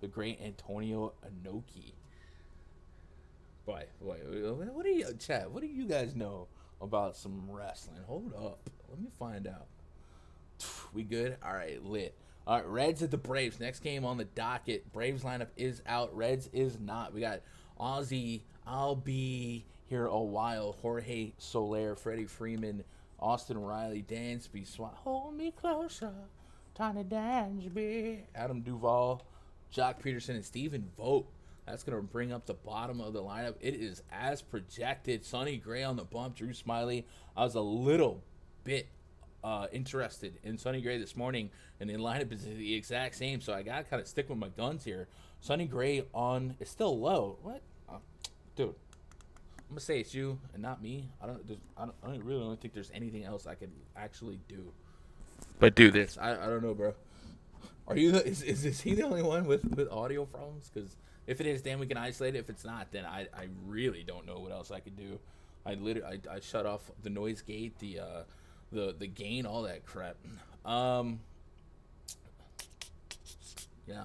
The great Antonio Inoki. Boy, what do you, chat? What do you guys know about some wrestling? Hold up, let me find out. We good? All right, lit. All right, Reds at the Braves. Next game on the docket. Braves lineup is out. Reds is not. We got Ozzy. I'll be here a while. Jorge Soler, Freddie Freeman, Austin Riley, Dansby, Swan, hold me closer, Tiny Dansby, Adam Duvall, Jock Peterson, and Steven Vogt. That's going to bring up the bottom of the lineup. It is as projected. Sonny Gray on the bump, Drew Smyly. I was a little bit interested in Sonny Gray this morning, and the lineup is the exact same, so I got to kind of stick with my guns here. Sonny Gray on is still low. What? Dude. I'm gonna say it's you and not me. I really don't think there's anything else I could actually do. But do this. I don't know, bro. Are you? Is he the only one with audio problems? Because if it is, then we can isolate it. If it's not, then I really don't know what else I could do. I shut off the noise gate, the gain, all that crap. Yeah.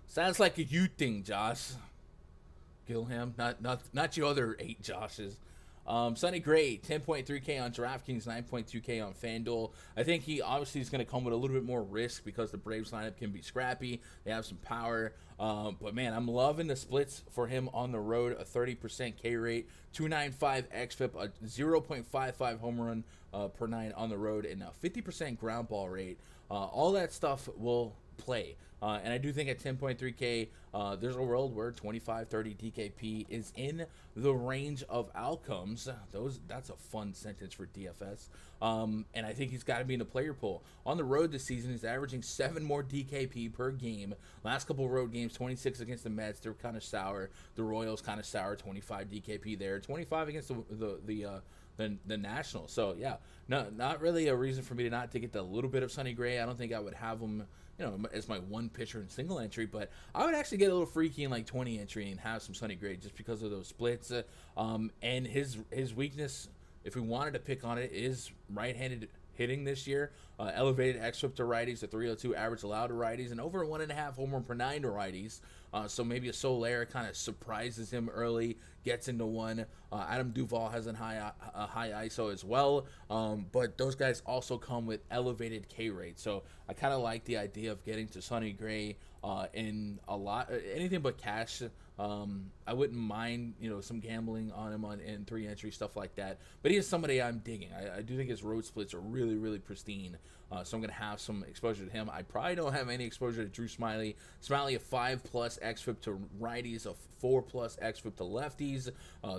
Sounds like a you thing, Josh. Gilham, not you other 8 Joshes. Sonny Gray, 10.3K on DraftKings, 9.2K on Fanduel. I think he obviously is going to come with a little bit more risk because the Braves lineup can be scrappy. They have some power. But, man, I'm loving the splits for him on the road. A 30% K rate, 295 xFIP, a 0.55 home run per 9 on the road, and a 50% ground ball rate. All that stuff will play. And I do think at 10.3K, there's a world where 25-30 DKP is in the range of outcomes. That's a fun sentence for DFS. And I think he's got to be in the player pool. On the road this season, he's averaging 7 more DKP per game. Last couple of road games, 26 against the Mets, they're kind of sour. The Royals kind of sour, 25 DKP there. 25 against the Nationals. So, yeah, not really a reason for me to not to get the little bit of Sonny Gray. I don't think I would have him, as my one pitcher in single entry, but I would actually get a little freaky in like 20 entry and have some Sonny Gray just because of those splits. And his weakness, if we wanted to pick on it, is right-handed hitting this year. Elevated xFIP to righties, a 302 average allowed to righties, and over 1.5 home run per 9 to righties. So maybe a Soler kind of surprises him early, gets into one. Adam Duvall has a high ISO as well, but those guys also come with elevated K rate. So I kind of like the idea of getting to Sonny Gray in a lot, anything but cash. I wouldn't mind, some gambling on him in 3 entry, stuff like that. But he is somebody I'm digging. I do think his road splits are really, really pristine. So I'm going to have some exposure to him. I probably don't have any exposure to Drew Smyly. Smyly, a 5+ xFIP to righties, a 4+ xFIP to lefties.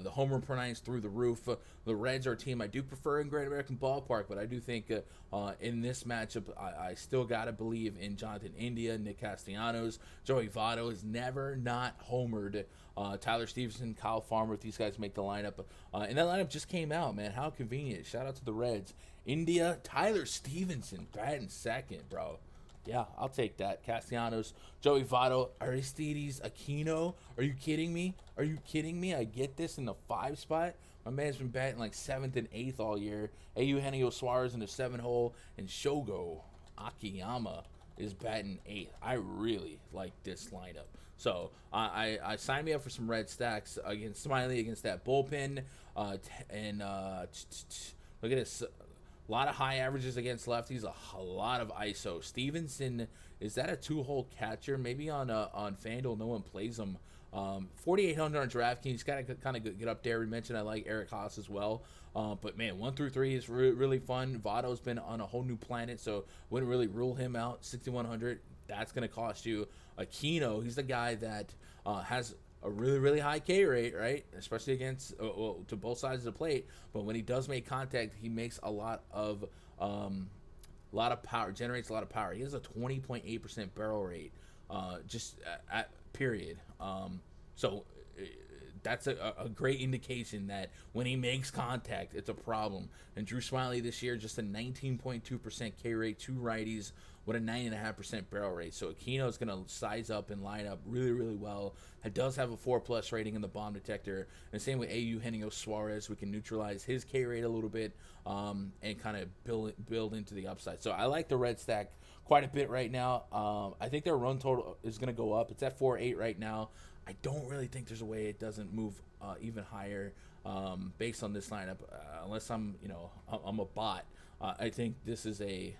The homer per 9 is through the roof. The Reds are a team I do prefer in Great American Ballpark, but I do think in this matchup, I still got to believe in Jonathan India, Nick Castellanos. Joey Votto is never not homered. Tyler Stevenson, Kyle Farmer, if these guys make the lineup. And that lineup just came out, man. How convenient. Shout out to the Reds. India, Tyler Stevenson, batting second, bro. Yeah, I'll take that. Castellanos, Joey Votto, Aristides Aquino. Are you kidding me? I get this in the 5 spot. My man's been batting like 7th and 8th all year. Eugenio Suarez in the 7-hole, and Shogo Akiyama is batting 8th. I really like this lineup. So I signed me up for some red stacks against Smyly, against that bullpen. Look at this. A lot of high averages against lefties, a lot of ISO. Stevenson, is that a 2-hole catcher? Maybe on FanDuel, no one plays him. 4,800 on DraftKings, got to kind of get up there. We mentioned I like Eric Haas as well. But, man, 1 through 3 is really fun. Votto's been on a whole new planet, so wouldn't really rule him out. 6,100, that's going to cost you. Aquino, he's the guy that has a really, really high K rate, right? Especially against to both sides of the plate. But when he does make contact, he makes a lot of power, generates a lot of power. He has a 20.8% barrel rate, just at period. So that's a great indication that when he makes contact, it's a problem. And Drew Smyly this year, just a 19.2% K rate, 2 righties with a 9.5% barrel rate. So Aquino is going to size up and line up really, really well. It does have a 4+ rating in the bomb detector. And same with Eugenio Suarez. We can neutralize his K rate a little bit and kind of build into the upside. So I like the red stack quite a bit right now. I think their run total is going to go up. It's at 4.8 right now. I don't really think there's a way it doesn't move even higher based on this lineup, unless I'm a bot. I think this is I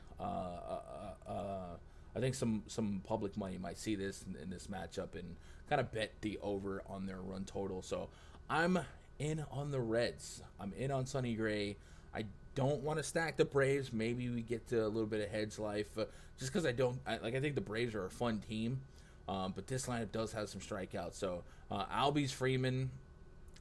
think some public money might see this in this matchup and kind of bet the over on their run total. So I'm in on the Reds. I'm in on Sonny Gray. I don't want to stack the Braves. Maybe we get to a little bit of hedge life, just because I think the Braves are a fun team, but this lineup does have some strikeouts. So Albies, Freeman,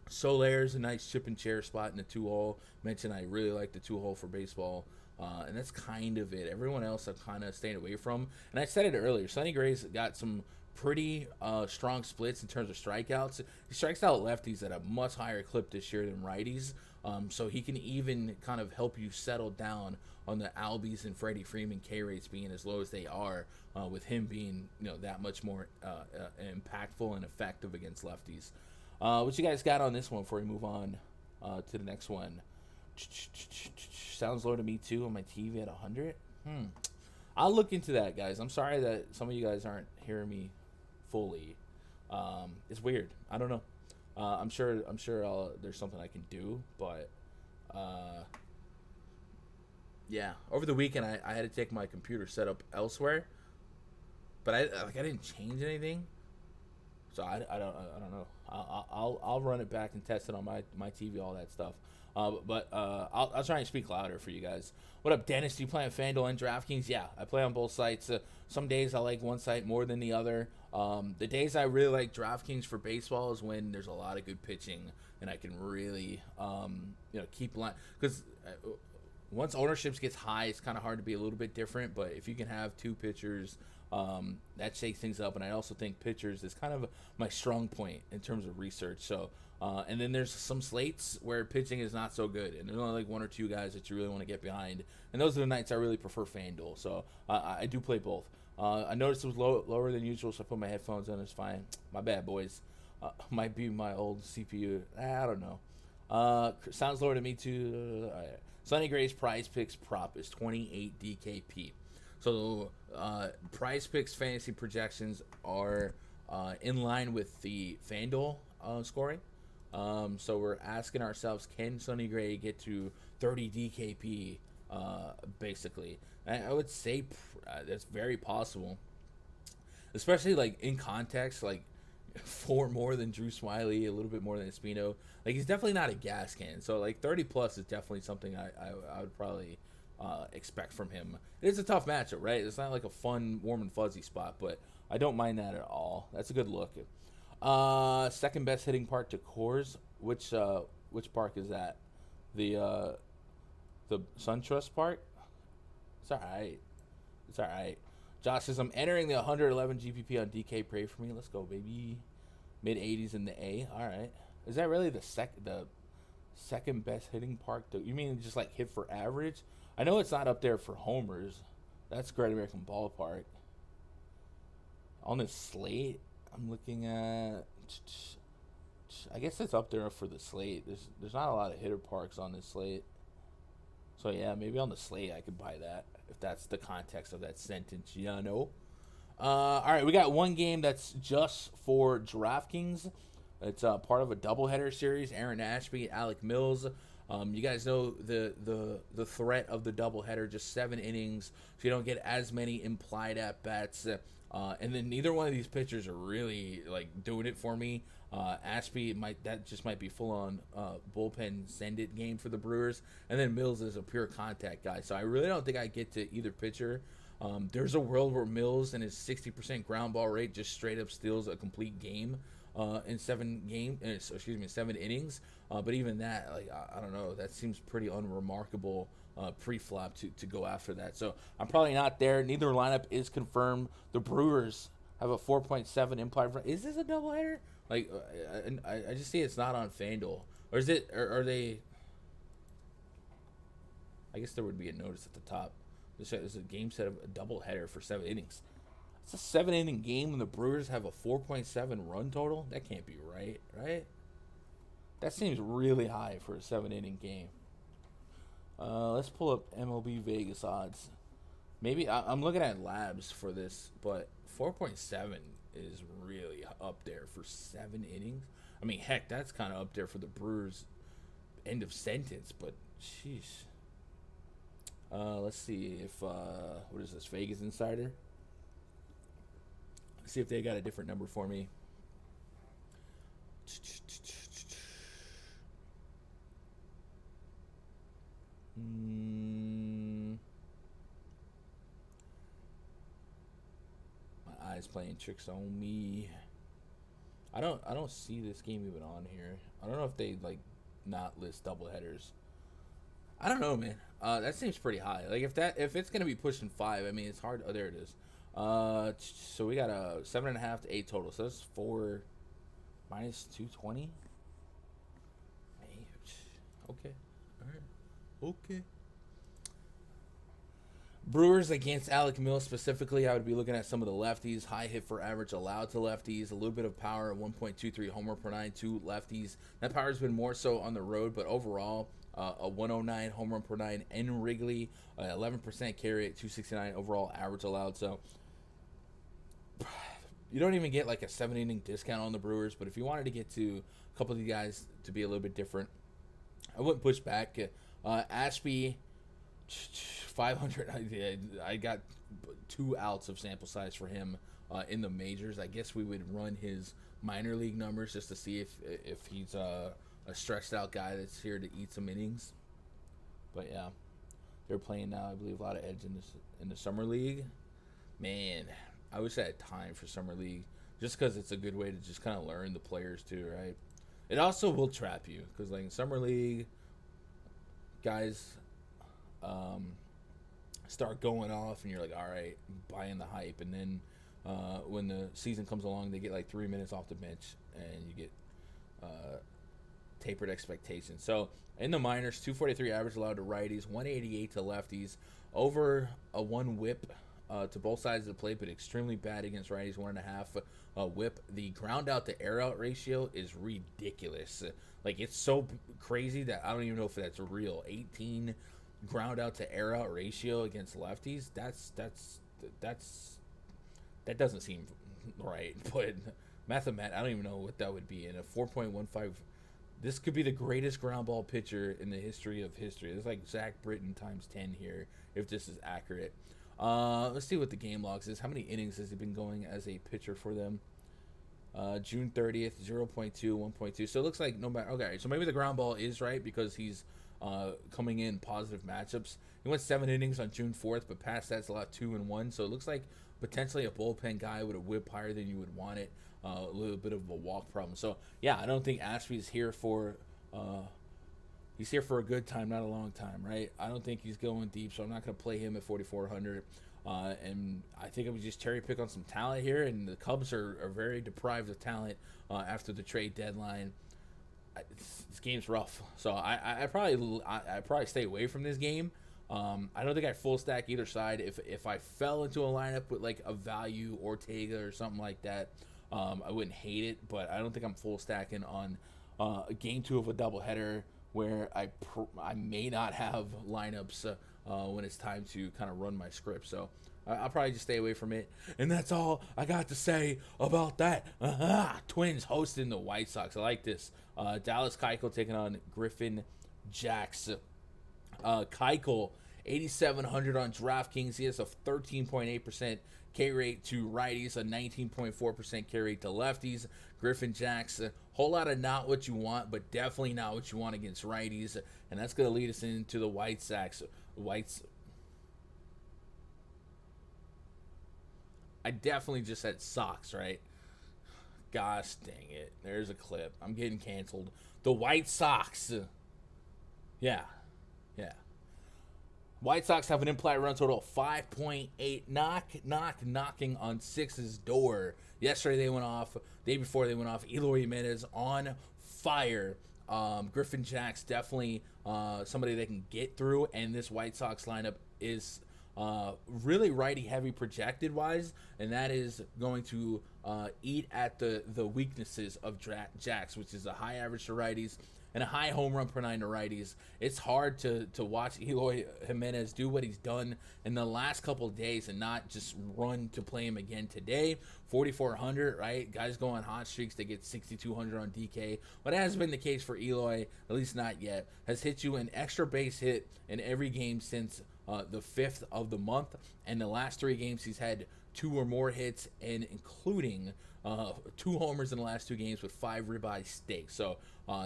Solaire's a nice chip and chair spot in the 2-hole. Mentioned I really like the 2-hole for baseball. And that's kind of it. Everyone else I'm kind of staying away from. And I said it earlier. Sonny Gray's got some pretty strong splits in terms of strikeouts. He strikes out lefties at a much higher clip this year than righties. So he can even kind of help you settle down on the Albies and Freddie Freeman K rates being as low as they are, with him being that much more impactful and effective against lefties. What you guys got on this one before we move on to the next one? Sounds low to me too on my TV at 100. I'll look into that, guys. I'm sorry that some of you guys aren't hearing me fully. It's weird. I don't know. I'm sure there's something I can do, but yeah. Over the weekend, I had to take my computer set up elsewhere, but I didn't change anything, so I don't know. I'll run it back and test it on my TV, all that stuff. But I'll try and speak louder for you guys. What up, Dennis? Do you play on Fanduel and DraftKings? Yeah, I play on both sites. Some days I like one site more than the other. The days I really like DraftKings for baseball is when there's a lot of good pitching and I can really keep line, because once ownership gets high, it's kind of hard to be a little bit different. But if you can have two pitchers, that shakes things up. And I also think pitchers is kind of my strong point in terms of research. So. And then there's some slates where pitching is not so good, and there's only like one or two guys that you really want to get behind, and those are the nights I really prefer FanDuel. So I do play both. I noticed it was lower than usual, so I put my headphones on. It's fine. My bad, boys. Might be my old CPU. I don't know. Sounds lower to me too. Sonny Gray's PrizePicks prop is 28 DKP. So PrizePicks fantasy projections are in line with the FanDuel scoring. So we're asking ourselves, can Sonny Gray get to 30 DKP, basically? And I would say that's very possible, especially like in context, like 4 more than Drew Smyly, a little bit more than Espino. Like, he's definitely not a gas can. So like 30 plus is definitely something I would probably expect from him. It is a tough matchup, right? It's not like a fun, warm and fuzzy spot, but I don't mind that at all. That's a good look. Second best hitting park to Coors. Which park is that? The SunTrust Park? It's alright. Josh says, I'm entering the 111 GPP on DK. Pray for me. Let's go, baby. Mid 80s in the A. Alright. Is that really the second best hitting park? You mean just like hit for average? I know it's not up there for homers. That's Great American Ballpark. On this slate, I'm looking at, I guess it's up there for the slate. There's not a lot of hitter parks on this slate. So yeah, maybe on the slate I could buy that, if that's the context of that sentence, all right, we got one game that's just for DraftKings. It's part of a doubleheader series. Aaron Ashby, Alec Mills. You guys know the threat of the doubleheader, just 7 innings, so you don't get as many implied at bats. And then neither one of these pitchers are really like doing it for me. Ashby might be full on bullpen send it game for the Brewers, and then Mills is a pure contact guy. So I really don't think I get to either pitcher. There's a world where Mills and his 60% ground ball rate just straight up steals a complete game in 7 innings. But even that, like, I don't know, that seems pretty unremarkable pre-flop to go after that. So I'm probably not there. Neither lineup is confirmed. The Brewers have a 4.7 implied. Is this a doubleheader? Like, I just see it's not on FanDuel. Or is it? Or are they? I guess there would be a notice at the top. This is a game set of a doubleheader for 7 innings. It's a 7-inning game and the Brewers have a 4.7 run total. That can't be right, right? That seems really high for a 7-inning game. Let's pull up MLB Vegas odds. Maybe I'm looking at labs for this, but 4.7 is really up there for 7 innings. I mean, heck, that's kind of up there for the Brewers' end of sentence, but sheesh. Let's see if what is this, Vegas Insider? Let's see if they got a different number for me. My eyes playing tricks on me. I don't see this game even on here. I don't know if they like not list doubleheaders. I don't know, man. That seems pretty high. Like if it's gonna be pushing 5, I mean it's hard. Oh, there it is. So we got a 7.5 to 8 total. So that's 4 minus 220. Okay. All right. Okay. Brewers against Alec Mills specifically, I would be looking at some of the lefties. High hit for average allowed to lefties. A little bit of power at 1.23 homer per 9 to lefties. That power has been more so on the road, but overall, a 109 home run per 9 in Wrigley, 11% carry at 269 overall average allowed. So you don't even get like a 7-inning discount on the Brewers, but if you wanted to get to a couple of these guys to be a little bit different, I wouldn't push back. Ashby, 500. I got 2 outs of sample size for him in the majors. I guess we would run his minor league numbers just to see if he's a stretched out guy that's here to eat some innings. But yeah, they're playing now. I believe a lot of edge in the summer league. Man, I wish I had time for summer league just because it's a good way to just kind of learn the players too, right? It also will trap you because like in summer league, guys start going off and you're like, all right, buying the hype, and then when the season comes along, they get like 3 minutes off the bench and you get tapered expectations. So in the minors, 243 average allowed to righties, 188 to lefties, over a 1 whip to both sides of the plate, but extremely bad against righties, 1.5 whip. The ground out to air out ratio is ridiculous. Like it's so crazy that I don't even know if that's real. 18 ground out to air out ratio against lefties. That doesn't seem right. But mathematically, I don't even know what that would be. And a 4.15. This could be the greatest ground ball pitcher in the history of history. It's like Zach Britton times 10 here, if this is accurate. Let's see what the game logs is. How many innings has he been going as a pitcher for them? June 30th, 0.2, 1.2. So it looks like no matter. Okay, so maybe the ground ball is right because he's coming in positive matchups. He went 7 innings on June 4th, but past that's a lot 2 and 1. So it looks like potentially a bullpen guy with a whip higher than you would want it. A little bit of a walk problem. So yeah, I don't think Ashby's here for. He's here for a good time, not a long time, right? I don't think he's going deep, so I'm not going to play him at 4,400. And I think I would just cherry pick on some talent here. And the Cubs are very deprived of talent after the trade deadline. This game's rough, so I probably stay away from this game. I don't think I full stack either side. If I fell into a lineup with like a value Ortega or something like that, I wouldn't hate it. But I don't think I'm full stacking on game 2 of a doubleheader where I may not have lineups when it's time to kind of run my script. So I'll probably just stay away from it. And that's all I got to say about that. Twins hosting the White Sox. I like this. Dallas Keuchel taking on Griffin Jax. Keuchel, 8,700 on DraftKings. He has a 13.8% K rate to righties, a 19.4% K rate to lefties. Griffin Jax, a whole lot of not what you want, but definitely not what you want against righties. And that's going to lead us into the White Sox. I definitely just said Sox, right? Gosh dang it. There's a clip. I'm getting canceled. The White Sox. Yeah. White Sox have an implied run total of 5.8. Knocking on 6's door. Yesterday they went off. Day before they went off. Eloy Jimenez on fire. Griffin Jax definitely somebody they can get through. And this White Sox lineup is really righty heavy projected wise, and that is going to eat at the weaknesses of Jax, which is a high average to righties and a high home run per 9 to righties. It's hard to watch Eloy Jimenez do what he's done in the last couple of days and not just run to play him again today. 4,400, right? Guys go on hot streaks. They get 6,200 on DK. But it hasn't been the case for Eloy, at least not yet. Has hit you an extra base hit in every game since the 5th of the month. And the last 3 games, he's had 2 or more hits, and including 2 homers in the last 2 games with 5 ribeye steaks. So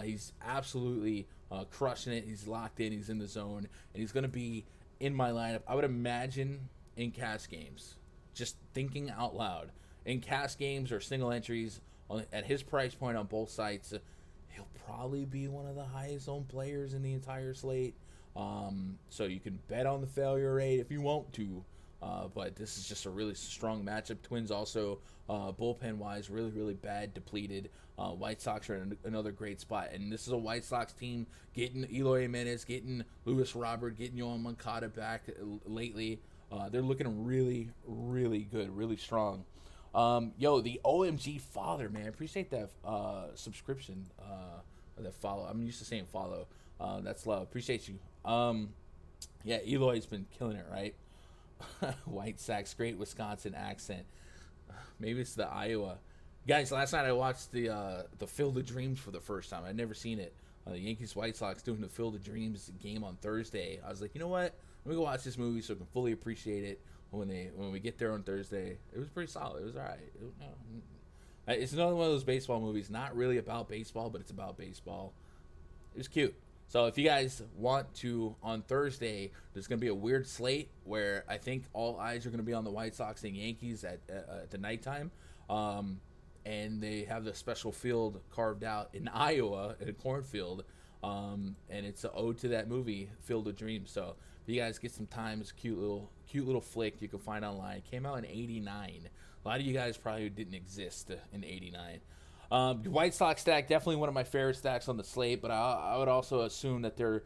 he's absolutely crushing it. He's locked in. He's in the zone, and he's going to be in my lineup. I would imagine in cash games, just thinking out loud, in cash games or single entries at his price point on both sites, he'll probably be one of the highest owned players in the entire slate. So you can bet on the failure rate if you want to. But this is just a really strong matchup. Twins also, bullpen-wise, really, really bad, depleted. White Sox are in another great spot. And this is a White Sox team getting Eloy Jimenez, getting Luis Robert, getting Yohan Moncada back lately. They're looking really, really good, really strong. The OMG Father, man. Appreciate that subscription, that follow. I'm used to saying follow. That's love. Appreciate you. Eloy's been killing it, right? White Sox, great Wisconsin accent. Maybe it's the Iowa. Guys, last night I watched the Field of Dreams for the first time. I'd never seen it. The Yankees White Sox doing the Field of Dreams game on Thursday. I was like, you know what? Let me go watch this movie so I can fully appreciate it when we get there on Thursday. It was pretty solid. It was all right. It's another one of those baseball movies, not really about baseball, but it's about baseball. It was cute. So if you guys want to, on Thursday, there's going to be a weird slate where I think all eyes are going to be on the White Sox and Yankees at the nighttime. And they have the special field carved out in Iowa, in a cornfield. And it's an ode to that movie, Field of Dreams. So if you guys get some time, it's a cute little flick you can find online. It came out in 89. A lot of you guys probably didn't exist in 89. White Sox stack, definitely one of my favorite stacks on the slate, but I would also assume that they're,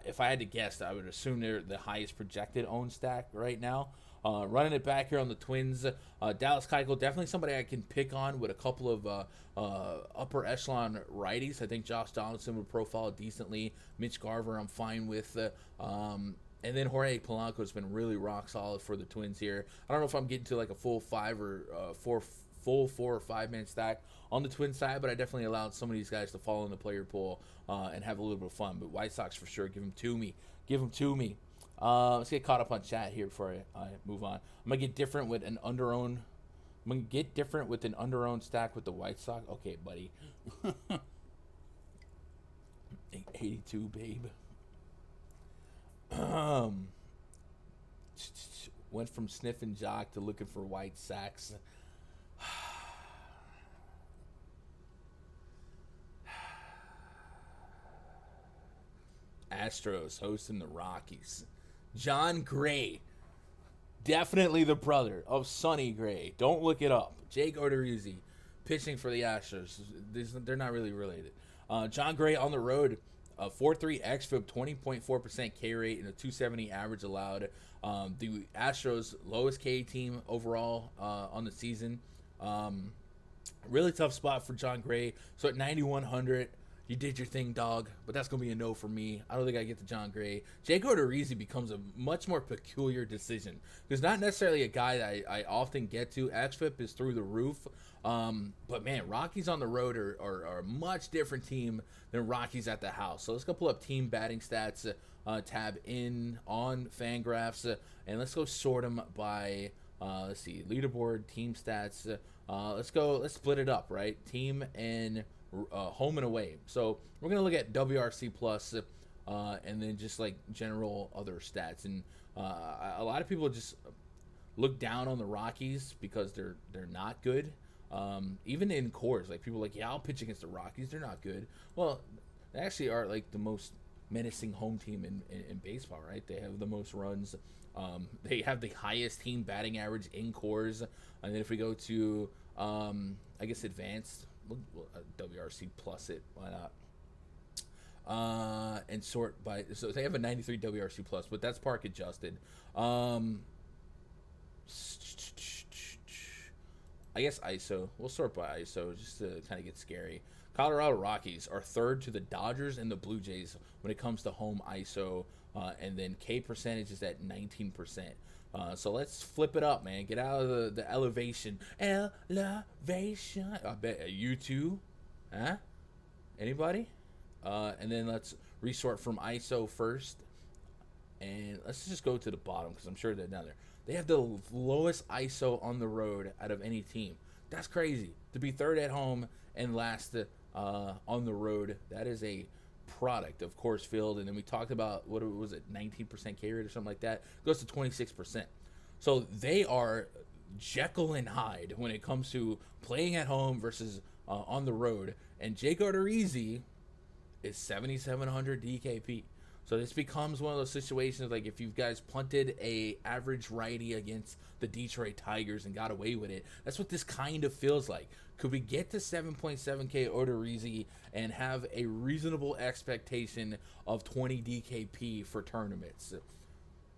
if I had to guess, I would assume they're the highest projected owned stack right now. Running it back here on the Twins, Dallas Keuchel, definitely somebody I can pick on with a couple of upper echelon righties. I think Josh Donaldson would profile decently. Mitch Garver, I'm fine with. And then Jorge Polanco has been really rock solid for the Twins here. I don't know if I'm getting to like a full 4 or 5 man stack on the Twin side, but I definitely allowed some of these guys to fall in the player pool and have a little bit of fun. But White Sox for sure, give them to me. Let's get caught up on chat here before I move on. I'm gonna get different with an under-owned stack with the White Sox. Okay, buddy. 82, babe. Went from sniffing jock to looking for White Sox. Astros hosting the Rockies. John Gray, definitely the brother of Sonny Gray. Don't look it up. Jake Odorizzi pitching for the Astros. They're not really related. John Gray on the road, 4.3 xFIP, 20.4% K rate, and a 270 average allowed. The Astros lowest K team overall on the season. Really tough spot for John Gray. So at 9,100, you did your thing, dog, but that's going to be a no for me. I don't think I get to John Gray. Jake Odorizzi becomes a much more peculiar decision. There's not necessarily a guy that I often get to. XFIP is through the roof. But, man, Rockies on the road are a much different team than Rockies at the house. So let's go pull up team batting stats tab on Fangraphs, and let's go sort them by, let's see, leaderboard, team stats. Let's split it up, right? Team and home and away. So we're gonna look at WRC plus, and then just like general other stats. And a lot of people just look down on the Rockies because they're not good. Even in cores, like people are like, yeah, I'll pitch against the Rockies. They're not good. Well, they actually are like the most menacing home team in baseball, right? They have the most runs. They have the highest team batting average in cores. And then if we go to, I guess advanced. We'll WRC plus it, why not? And sort by, so they have a 93 WRC plus, but that's park adjusted. I guess ISO. We'll sort by ISO just to kind of get scary. Colorado Rockies are third to the Dodgers and the Blue Jays when it comes to home ISO, and then K percentage is at 19%. So let's flip it up, man. Get out of the elevation. Elevation. I bet you two. Huh? Anybody? And then let's resort from ISO first. And let's just go to the bottom because I'm sure they're down there. They have the lowest ISO on the road out of any team. That's crazy. To be third at home and last on the road, that is a product of course field, and then we talked about what was it, 19% K rate or something like that. It goes to 26%. So they are Jekyll and Hyde when it comes to playing at home versus on the road. And Jake Odorizzi is 7,700 DKP. So this becomes one of those situations like if you guys punted a average righty against the Detroit Tigers and got away with it, that's what this kind of feels like. Could we get to 7.7K Odorizzi and have a reasonable expectation of 20 DKP for tournaments?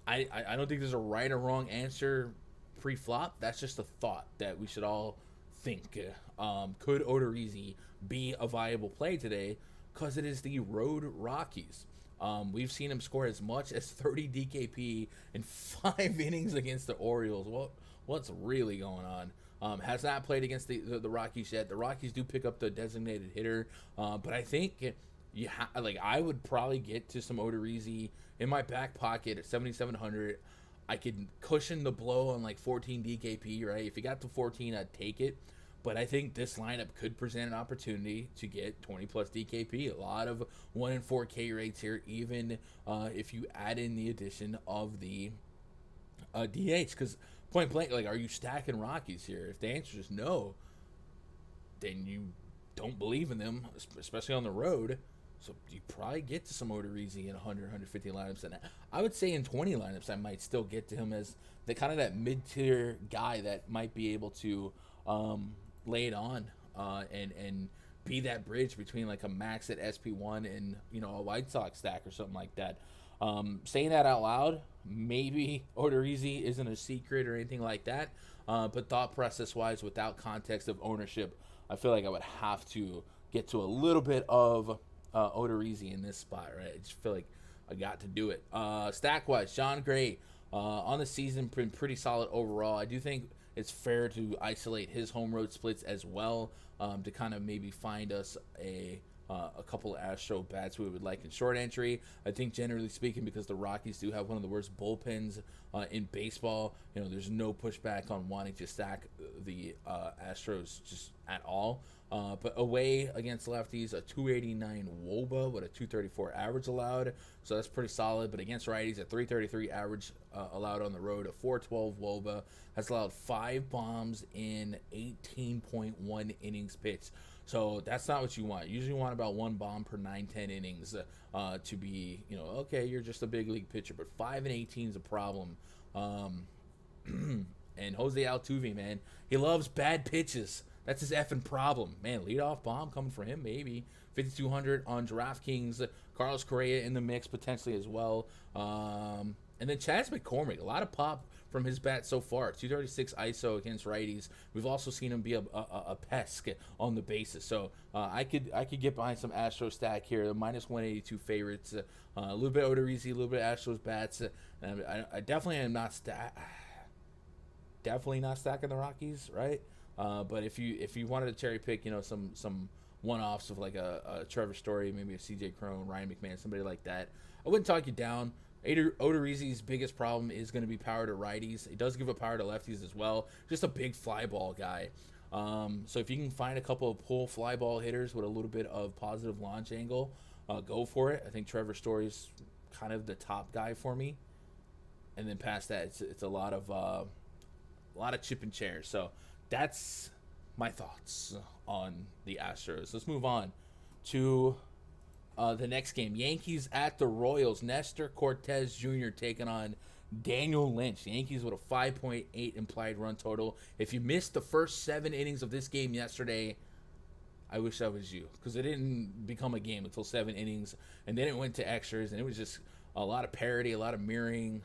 I don't think there's a right or wrong answer pre-flop. That's just a thought that we should all think. Could Odorizzi be a viable play today? Because it is the road Rockies. We've seen him score as much as 30 DKP in 5 innings against the Orioles. What's really going on? Has not played against the Rockies yet. The Rockies do pick up the designated hitter, but I think I would probably get to some Odorizzi in my back pocket at 7,700. I could cushion the blow on like 14 DKP, right? If you got to 14, I'd take it. But I think this lineup could present an opportunity to get 20 plus DKP. A lot of 1 and 4K rates here, even if you add in the addition of the DH. Because point blank, like, are you stacking Rockies here? If the answer is no, then you don't believe in them, especially on the road. So you probably get to some Odorizzi in 100, 150 lineups. And I would say in 20 lineups, I might still get to him as the kind of that mid-tier guy that might be able to lay it on and be that bridge between like a max at SP1 and, you know, a White Sox stack or something like that. Saying that out loud, maybe Odorizzi isn't a secret or anything like that, but thought process wise, without context of ownership, I feel like I would have to get to a little bit of Odorizzi in this spot, right? I just feel like I got to do it. Stack wise, John Gray on the season been pretty solid overall. I do think it's fair to isolate his home road splits as well, to kind of maybe find us a couple of Astro bats we would like in short entry. I think generally speaking, because the Rockies do have one of the worst bullpens in baseball, you know, there's no pushback on wanting to stack the Astros just at all. But away against lefties, a 289 WOBA with a 234 average allowed, so that's pretty solid. But against righties, a 333 average allowed on the road, a 412 WOBA, has allowed 5 bombs in 18.1 innings pitched. So that's not what you want. You usually want about 1 bomb per 9-10 innings to be, you know, okay, you're just a big league pitcher. But 5 and 18 is a problem. And Jose Altuve, man, he loves bad pitches. That's his effing problem. Man, leadoff bomb coming for him, maybe. 5,200 on DraftKings. Carlos Correa in the mix potentially as well. And then Chas McCormick, a lot of pop from his bat so far. 236 ISO against righties. We've also seen him be a pest on the bases. So I could get behind some Astro stack here. The minus 182 favorites. A little bit Odorizzi, a little bit Astros bats. I definitely am not definitely not stacking the Rockies, right? But if you wanted to cherry pick, you know, some one-offs of like a Trevor Story, maybe a CJ Cron, Ryan McMahon, somebody like that, I wouldn't talk you down. Odorizzi's biggest problem is going to be power to righties. He does give up power to lefties as well. Just a big fly ball guy. So if you can find a couple of pull fly ball hitters with a little bit of positive launch angle, go for it. I think Trevor Story's kind of the top guy for me. And then past that, it's a lot of chip and chairs. So that's my thoughts on the Astros. Let's move on to the next game. Yankees at the Royals. Nestor Cortez Jr. taking on Daniel Lynch. The Yankees with a 5.8 implied run total. If you missed the first 7 innings of this game yesterday, I wish that was you, because it didn't become a game until 7 innings, and then it went to extras, and it was just a lot of parity, a lot of mirroring,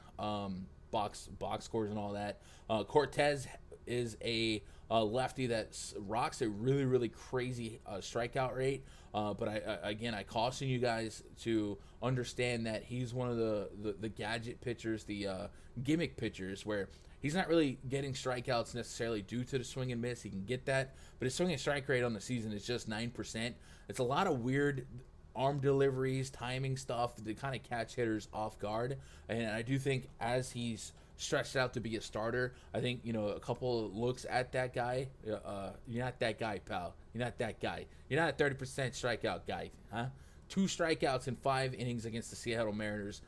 box scores and all that. Cortez is a lefty that rocks a really, really crazy strikeout rate. But I caution you guys to understand that he's one of the gadget pitchers, the gimmick pitchers, where he's not really getting strikeouts necessarily due to the swing and miss. He can get that, but his swing and strike rate on the season is just 9%. It's a lot of weird arm deliveries, timing stuff to kind of catch hitters off guard. And I do think as he's stretched out to be a starter, I think, you know, a couple of looks at that guy. You're not that guy, pal. You're not that guy. You're not a 30% strikeout guy, huh? 2 strikeouts in 5 innings against the Seattle Mariners.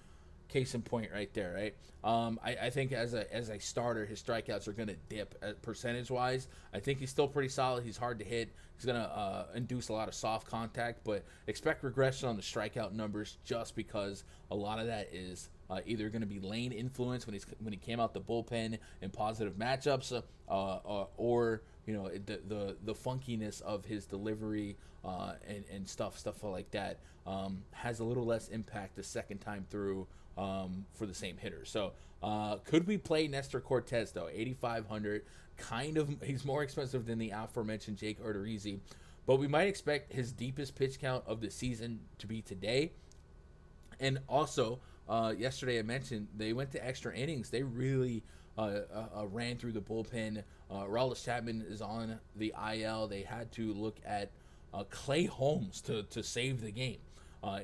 Case in point right there, right? I think as a starter, his strikeouts are going to dip percentage-wise. I think he's still pretty solid. He's hard to hit. He's going to induce a lot of soft contact, but expect regression on the strikeout numbers just because a lot of that is either going to be lane influence when he came out the bullpen in positive matchups, or the funkiness of his delivery and stuff like that has a little less impact the second time through for the same hitter. So could we play Nestor Cortez though? 8,500, he's more expensive than the aforementioned Jake Odorizzi, but we might expect his deepest pitch count of the season to be today. And also, yesterday I mentioned they went to extra innings. They really ran through the bullpen. Aroldis Chapman is on the IL. They had to look at Clay Holmes to save the game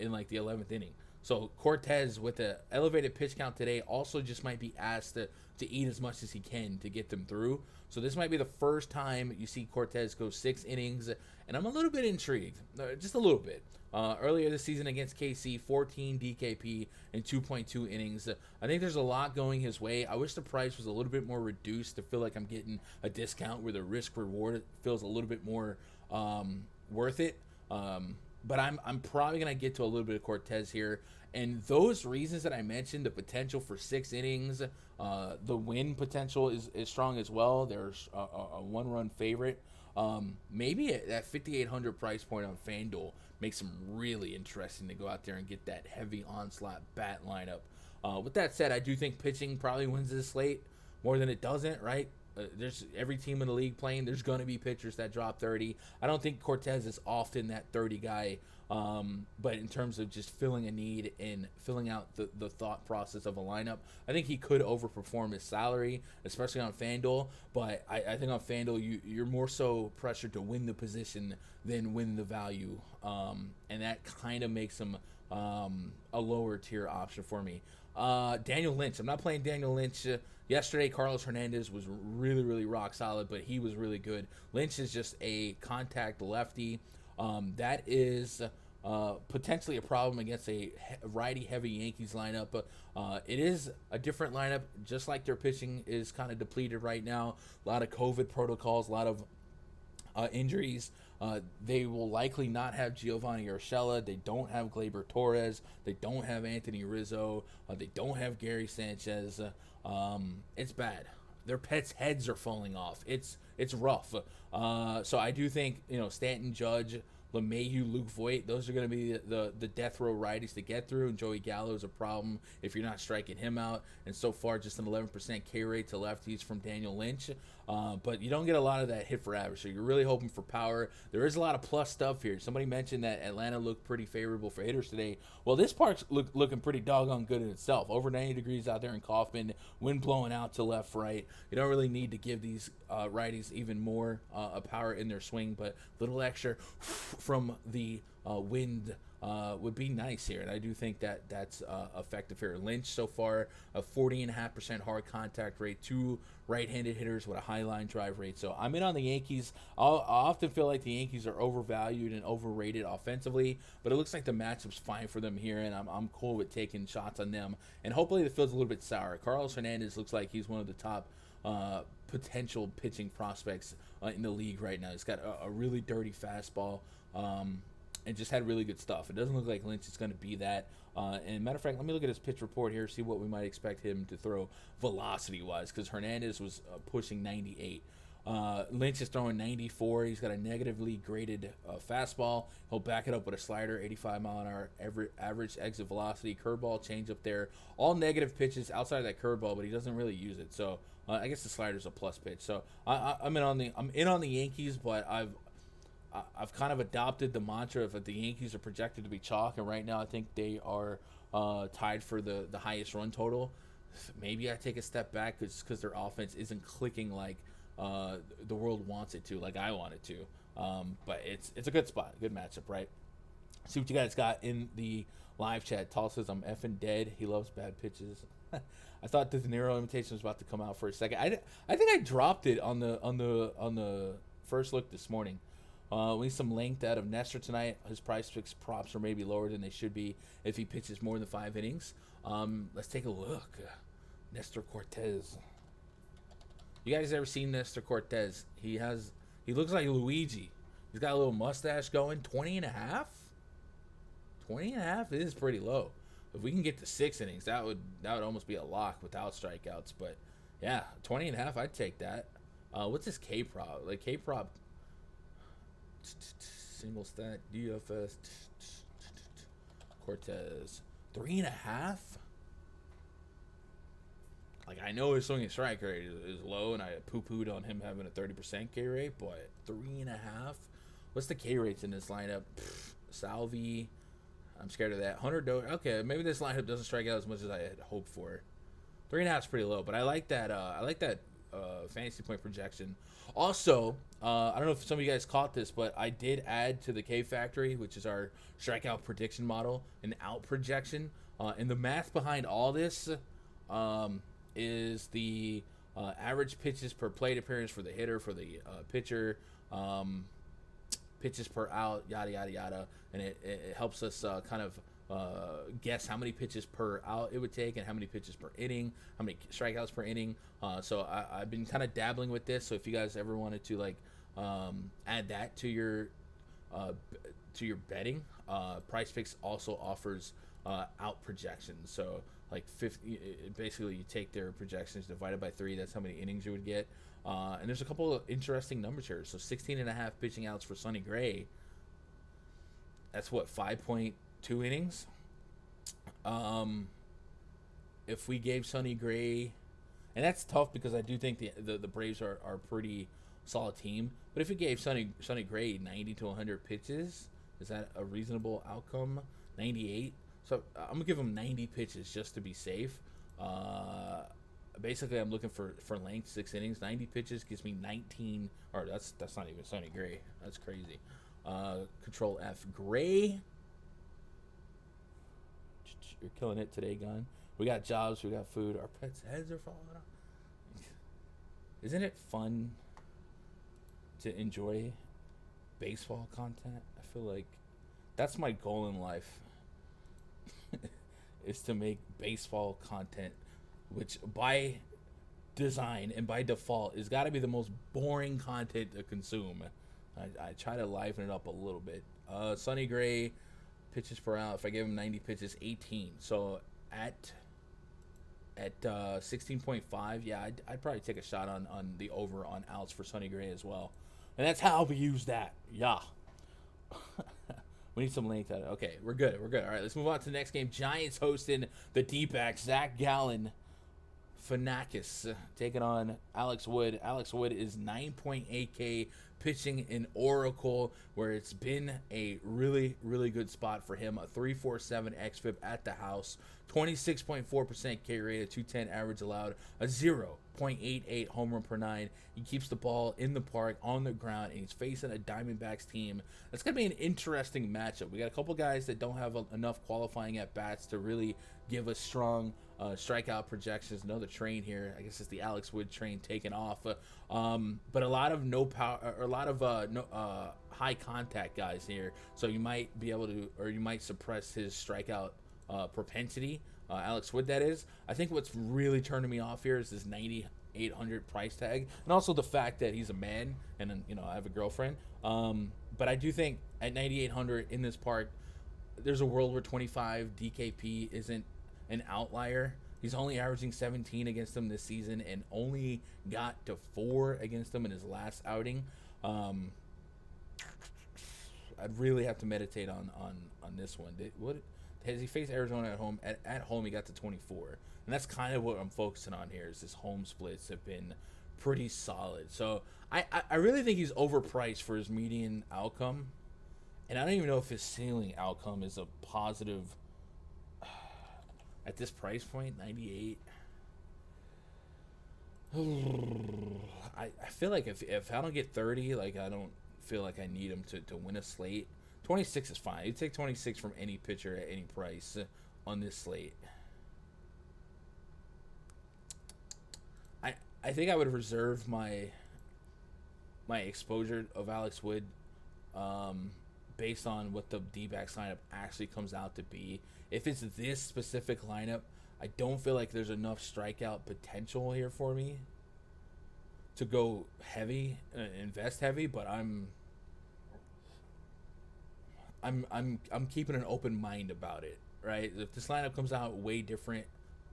in like the 11th inning. So Cortez with the elevated pitch count today also just might be asked to eat as much as he can to get them through. So this might be the first time you see Cortez go 6 innings, and I'm a little bit intrigued, just a little bit. Earlier this season against KC, 14 DKP and 2.2 innings. I think there's a lot going his way. I wish the price was a little bit more reduced to feel like I'm getting a discount where the risk reward feels a little bit more worth it. But I'm probably going to get to a little bit of Cortez here. And those reasons that I mentioned, the potential for 6 innings, the win potential is strong as well. There's a 1-run favorite. Maybe at that 5,800 price point on Fanduel makes them really interesting to go out there and get that heavy onslaught bat lineup. With that said, I do think pitching probably wins this slate more than it doesn't, right? There's every team in the league playing. There's going to be pitchers that drop 30. I don't think Cortez is often that 30 guy, but in terms of just filling a need and filling out the thought process of a lineup, I think he could overperform his salary, especially on FanDuel. But I think on FanDuel, you're more so pressured to win the position than win the value, and that kind of makes him a lower tier option for me. Daniel Lynch. I'm not playing Daniel Lynch. Yesterday, Carlos Hernandez was really, really rock solid, but he was really good. Lynch is just a contact lefty. That is potentially a problem against a righty-heavy Yankees lineup. It is a different lineup, just like their pitching is kind of depleted right now. A lot of COVID protocols, a lot of injuries. They will likely not have Giovanni Urshela. They don't have Gleyber Torres. They don't have Anthony Rizzo. They don't have Gary Sanchez. It's bad. Their pets' heads are falling off. It's rough. So I do think Stanton, Judge, LeMahieu, Luke Voit, those are going to be the death row righties to get through, and Joey Gallo is a problem if you're not striking him out. And so far, just an 11% K rate to lefties from Daniel Lynch. But you don't get a lot of that hit for average, so you're really hoping for power. There is a lot of plus stuff here. Somebody mentioned that Atlanta looked pretty favorable for hitters today. Well, this park's looking pretty doggone good in itself. Over 90 degrees out there in Kaufman, wind blowing out to left, right. You don't really need to give these righties even more power in their swing, but a little extra from the wind would be nice here, and I do think that's effective here. Lynch so far a 40.5% hard contact rate, 2 right-handed hitters with a high line drive rate. So I'm in on the Yankees. I often feel like the Yankees are overvalued and overrated offensively, but it looks like the matchup's fine for them here, and I'm cool with taking shots on them. And hopefully the field's a little bit sour. Carlos Hernandez looks like he's one of the top potential pitching prospects in the league right now. He's got a really dirty fastball. And just had really good stuff. It doesn't look like Lynch is going to be that. And matter of fact, let me look at his pitch report here, see what we might expect him to throw velocity-wise, because Hernandez was pushing 98. Lynch is throwing 94. He's got a negatively graded fastball. He'll back it up with a slider, 85-mile-an-hour average exit velocity, curveball, changeup there. All negative pitches outside of that curveball, but he doesn't really use it. So I guess the slider's a plus pitch. So I'm in on the Yankees, but I've kind of adopted the mantra of that the Yankees are projected to be chalk, and right now I think they are tied for the highest run total. Maybe I take a step back because their offense isn't clicking like the world wants it to, like I want it to. But it's a good spot, good matchup, right? See what you guys got in the live chat. Tall says I'm effing dead. He loves bad pitches. I thought the De Niro imitation was about to come out for a second. I think I dropped it on the first look this morning. We need some length out of Nestor tonight. His price picks props are maybe lower than they should be if he pitches more than 5 innings. Let's take a look. Nestor Cortez. You guys ever seen Nestor Cortez? He looks like Luigi. He's got a little mustache going. 20 and a half? 20 and a half is pretty low. If we can get to 6 innings, that would almost be a lock without strikeouts. But yeah, 20 and a half, I'd take that. What's his K prop? Like K prop, single stat, DFS, Cortez, 3.5. Like, I know his swinging strike rate is low, and I poo-pooed on him having a 30% K rate, but 3.5. What's the K rates in this lineup? Salvi. I'm scared of that. Hunter Doe. Okay, maybe this lineup doesn't strike out as much as I had hoped for. 3.5 is pretty low, but I like that. Fantasy point projection. Also, I don't know if some of you guys caught this, but I did add to the K Factory, which is our strikeout prediction model, an out projection. And the math behind all this is the average pitches per plate appearance for the hitter, for the pitcher, pitches per out, yada, yada, yada. And it helps us kind of guess how many pitches per out it would take and how many pitches per inning, how many strikeouts per inning. So I've been kind of dabbling with this. So if you guys ever wanted to like add that to your betting, PrizePicks also offers out projections. So like 50, basically you take their projections divided by 3. That's how many innings you would get. And there's a couple of interesting numbers here. So 16.5 pitching outs for Sonny Gray. That's what, 5.2 innings. If we gave Sonny Gray, and that's tough because I do think the Braves are a pretty solid team. But if we gave Sonny Gray 90 to 100 pitches, is that a reasonable outcome? 98. So I'm gonna give him 90 pitches just to be safe. Basically, I'm looking for length, 6 innings. 90 pitches gives me 19. Or that's not even Sonny Gray. That's crazy. Control F. Gray. You're killing it today, Gun. We got jobs. We got food. Our pets' heads are falling off. Isn't it fun to enjoy baseball content? I feel like that's my goal in life. Is to make baseball content, which by design and by default is got to be the most boring content to consume. I try to liven it up a little bit. Sonny Gray, pitches per out. If I give him 90 pitches, 18. So at 16.5, yeah, I'd probably take a shot on the over on outs for Sonny Gray as well. And that's how we use that. Yeah. We need some length out of it. Okay, we're good. All right, let's move on to the next game. Giants hosting the D-backs. Zach Gallen, Fanakis, taking on Alex Wood. Alex Wood is 9.8K, pitching in Oracle, where it's been a really, really good spot for him. A 3.47 xFIP at the house, 26.4% K rate, a 210 average allowed, a 0.88 home run per 9. He keeps the ball in the park, on the ground, and he's facing a Diamondbacks team. That's going to be an interesting matchup. We got a couple guys that don't have enough qualifying at-bats to really give us strong strikeout projections. Another train here. I guess it's the Alex Wood train taking off. But a lot of no power, or a lot of high contact guys here. So you might be able to, or you might suppress his strikeout propensity. Alex Wood, that is. I think what's really turning me off here is this 9,800 price tag, and also the fact that he's a man, and then I have a girlfriend. But I do think at 9,800 in this park, there's a world where 25 DKP isn't an outlier. He's only averaging 17 against them this season, and only got to 4 against them in his last outing. I'd really have to meditate on this one. What has he faced Arizona at home? At home, he got to 24, and that's kind of what I'm focusing on here. Is his home splits have been pretty solid. So I really think he's overpriced for his median outcome, and I don't even know if his ceiling outcome is a positive. At this price point, 98. I feel like if I don't get 30, like I don't feel like I need him to win a slate. 26 is fine. You take 26 from any pitcher at any price on this slate. I think I would reserve my exposure of Alex Wood based on what the D-backs lineup actually comes out to be. If it's this specific lineup, I don't feel like there's enough strikeout potential here for me to go heavy, invest heavy. But I'm keeping an open mind about it. Right? If this lineup comes out way different,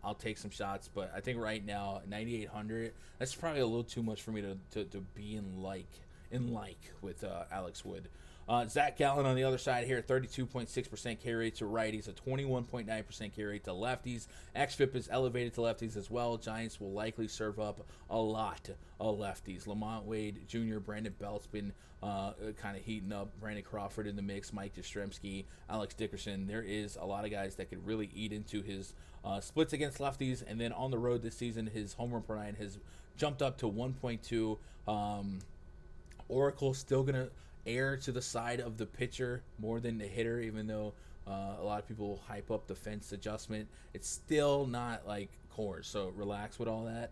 I'll take some shots. But I think right now 9,800. That's probably a little too much for me to be in like with Alex Wood. Zach Gallen on the other side here, 32.6% K rate to righties, a 21.9% K rate to lefties. XFIP is elevated to lefties as well. Giants will likely serve up a lot of lefties. Lamont Wade Jr., Brandon Belt's been kind of heating up. Brandon Crawford in the mix, Mike Yastrzemski, Alex Dickerson. There is a lot of guys that could really eat into his splits against lefties. And then on the road this season, his home run per nine has jumped up to 1.2. Oracle still going to air to the side of the pitcher more than the hitter, even though a lot of people hype up the fence adjustment. It's still not like Coors, so relax with all that.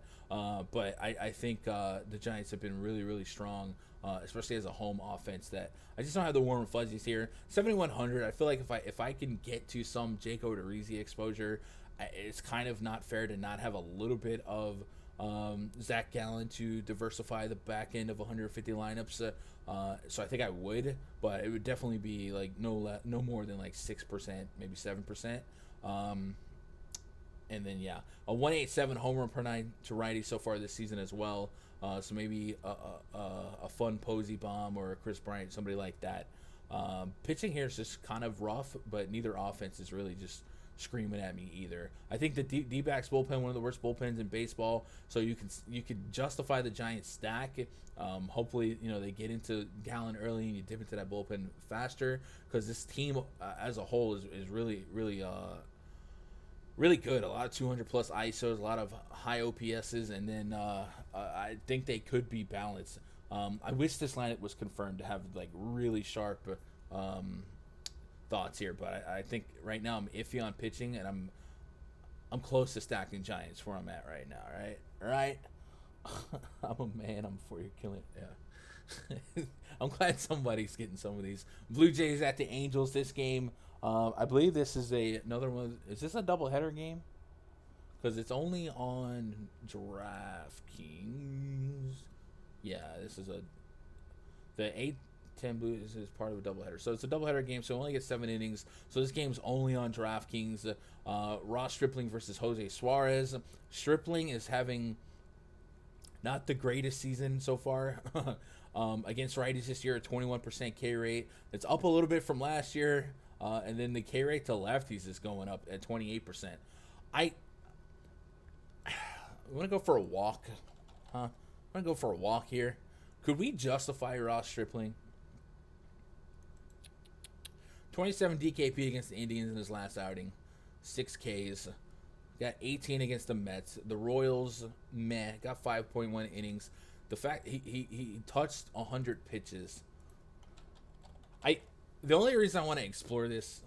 But I think the Giants have been really, really strong, especially as a home offense. That I just don't have the warm and fuzzies here. 7,100. I feel like if I can get to some Jake Odorizzi exposure, it's kind of not fair to not have a little bit of Zach Gallen to diversify the back end of 150 lineups. So I think I would, but it would definitely be like no more than like 6%, maybe 7%. And then a 187 home run per nine to righty so far this season as well. So maybe a fun Posey bomb or a Chris Bryant, somebody like that. Pitching here is just kind of rough, but neither offense is really just screaming at me either. I think the D-backs bullpen, one of the worst bullpens in baseball, so you could justify the Giants stack. Hopefully they get into Gallen early and you dip into that bullpen faster, because this team as a whole is really really good. A lot of 200 plus ISOs, a lot of high OPSs, and then I think they could be balanced. I wish this lineup was confirmed to have like really sharp thoughts here, but I think right now I'm iffy on pitching, and I'm close to stacking Giants where I'm at right now. Right. I'm a man. I'm for you killing. Yeah. I'm glad somebody's getting some of these. Blue Jays at the Angels this game. I believe this is another one. Is this a doubleheader game? Because it's only on DraftKings. Yeah, this is the 8-10 Blues is part of a doubleheader. So it's a doubleheader game, so it only gets 7 innings. So this game's only on DraftKings. Ross Stripling versus Jose Suarez. Stripling is having not the greatest season so far. Against righties this year, a 21% K rate. It's up a little bit from last year. And then the K rate to lefties is going up at 28%. I want to go for a walk. I'm going to go for a walk here. Could we justify Ross Stripling? 27 DKP against the Indians in his last outing. 6 Ks. Got 18 against the Mets. The Royals, got 5.1 innings. The fact he touched 100 pitches. The only reason I want to explore this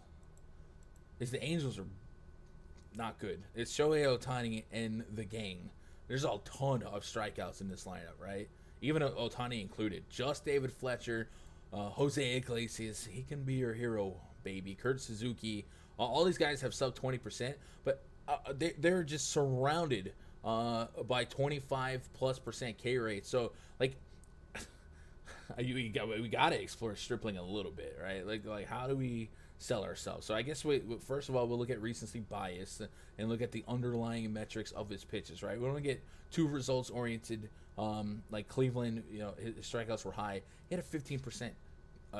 is the Angels are not good. It's Shohei Ohtani and the gang. There's a ton of strikeouts in this lineup, right? Even Ohtani included. Just David Fletcher, Jose Iglesias. He can be your hero, baby. Kurt Suzuki. All these guys have sub 20%, but they're just surrounded by 25+% K rate. So, like, we got to explore Stripling a little bit, right? Like how do we sell ourselves? So I guess first of all, we'll look at recency bias and look at the underlying metrics of his pitches, right? We don't get too results oriented. Like Cleveland, his strikeouts were high. He had a 15%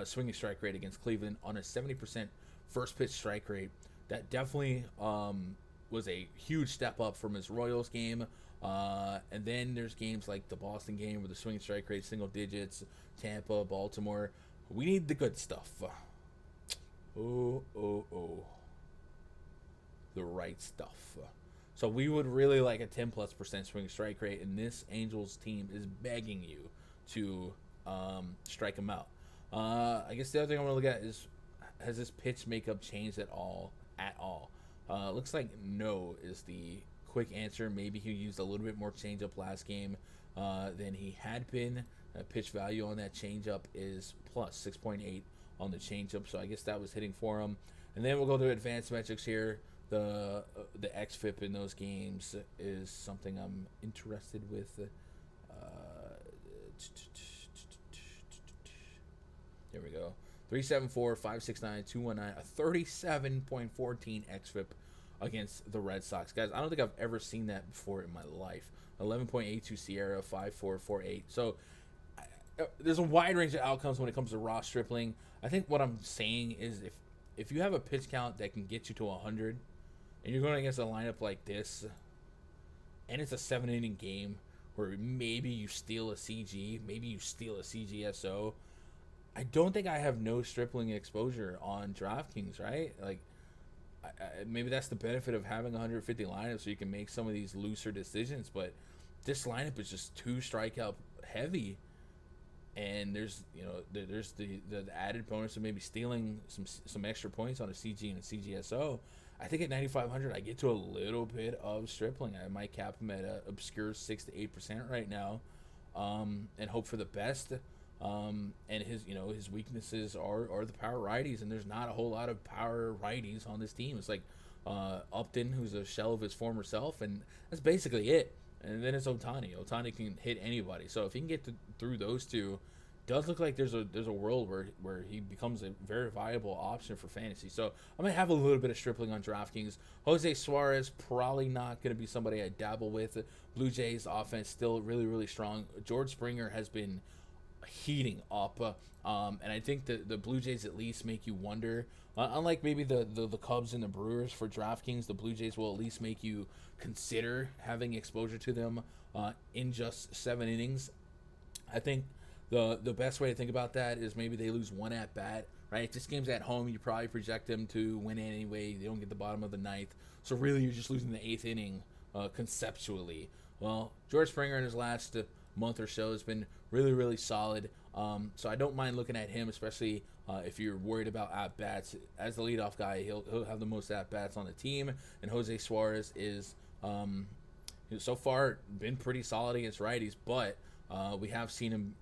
swinging strike rate against Cleveland on a 70% first pitch strike rate. That definitely was a huge step up from his Royals game. And then there's games like the Boston game where the swinging strike rate single digits, Tampa, Baltimore. We need the good stuff. Oh. The right stuff. So we would really like a 10+% swinging strike rate, and this Angels team is begging you to strike them out. I guess the other thing I want to look at is, has this pitch makeup changed at all? Looks like no is the quick answer. Maybe he used a little bit more changeup last game than he had been. Pitch value on that changeup is plus 6.8 on the changeup, so I guess that was hitting for him. And then we'll go to advanced metrics here. The xFIP in those games is something I'm interested with. There we go. 374, 569, 219, a 37.14 xFIP against the Red Sox. Guys, I don't think I've ever seen that before in my life. 11.82 Sierra, 5.448. So there's a wide range of outcomes when it comes to raw stripling. I think what I'm saying is if you have a pitch count that can get you to 100 and you're going against a lineup like this and it's a 7-inning game where maybe you steal a CG, maybe you steal a CGSO, I don't think I have no stripling exposure on DraftKings, right? Like, maybe that's the benefit of having 150 lineups, so you can make some of these looser decisions. But this lineup is just too strikeout heavy, and there's the added bonus of maybe stealing some extra points on a CG and a CGSO. I think at 9,500 I get to a little bit of stripling. I might cap him at an obscure 6 to 8% right now, and hope for the best. And his weaknesses are the power righties, and there's not a whole lot of power righties on this team. It's like Upton, who's a shell of his former self, and that's basically it. And then it's Ohtani. Ohtani can hit anybody. So if he can get through those two, does look like there's a world where he becomes a very viable option for fantasy. So I'm gonna have a little bit of stripling on DraftKings. Jose Suarez probably not gonna be somebody I dabble with. Blue Jays offense still really, really strong. George Springer has been heating up, and I think the Blue Jays at least make you wonder. Unlike maybe the Cubs and the Brewers for DraftKings, the Blue Jays will at least make you consider having exposure to them in just 7 innings. I think the best way to think about that is maybe they lose one at bat. Right, if this game's at home, you probably project them to win anyway. They don't get the bottom of the ninth, so really you're just losing the 8th inning conceptually. Well, George Springer in his last month or so has been really, really solid. So I don't mind looking at him, especially if you're worried about at-bats. As the leadoff guy, he'll have the most at-bats on the team, and Jose Suarez is so far been pretty solid against righties, but we have seen him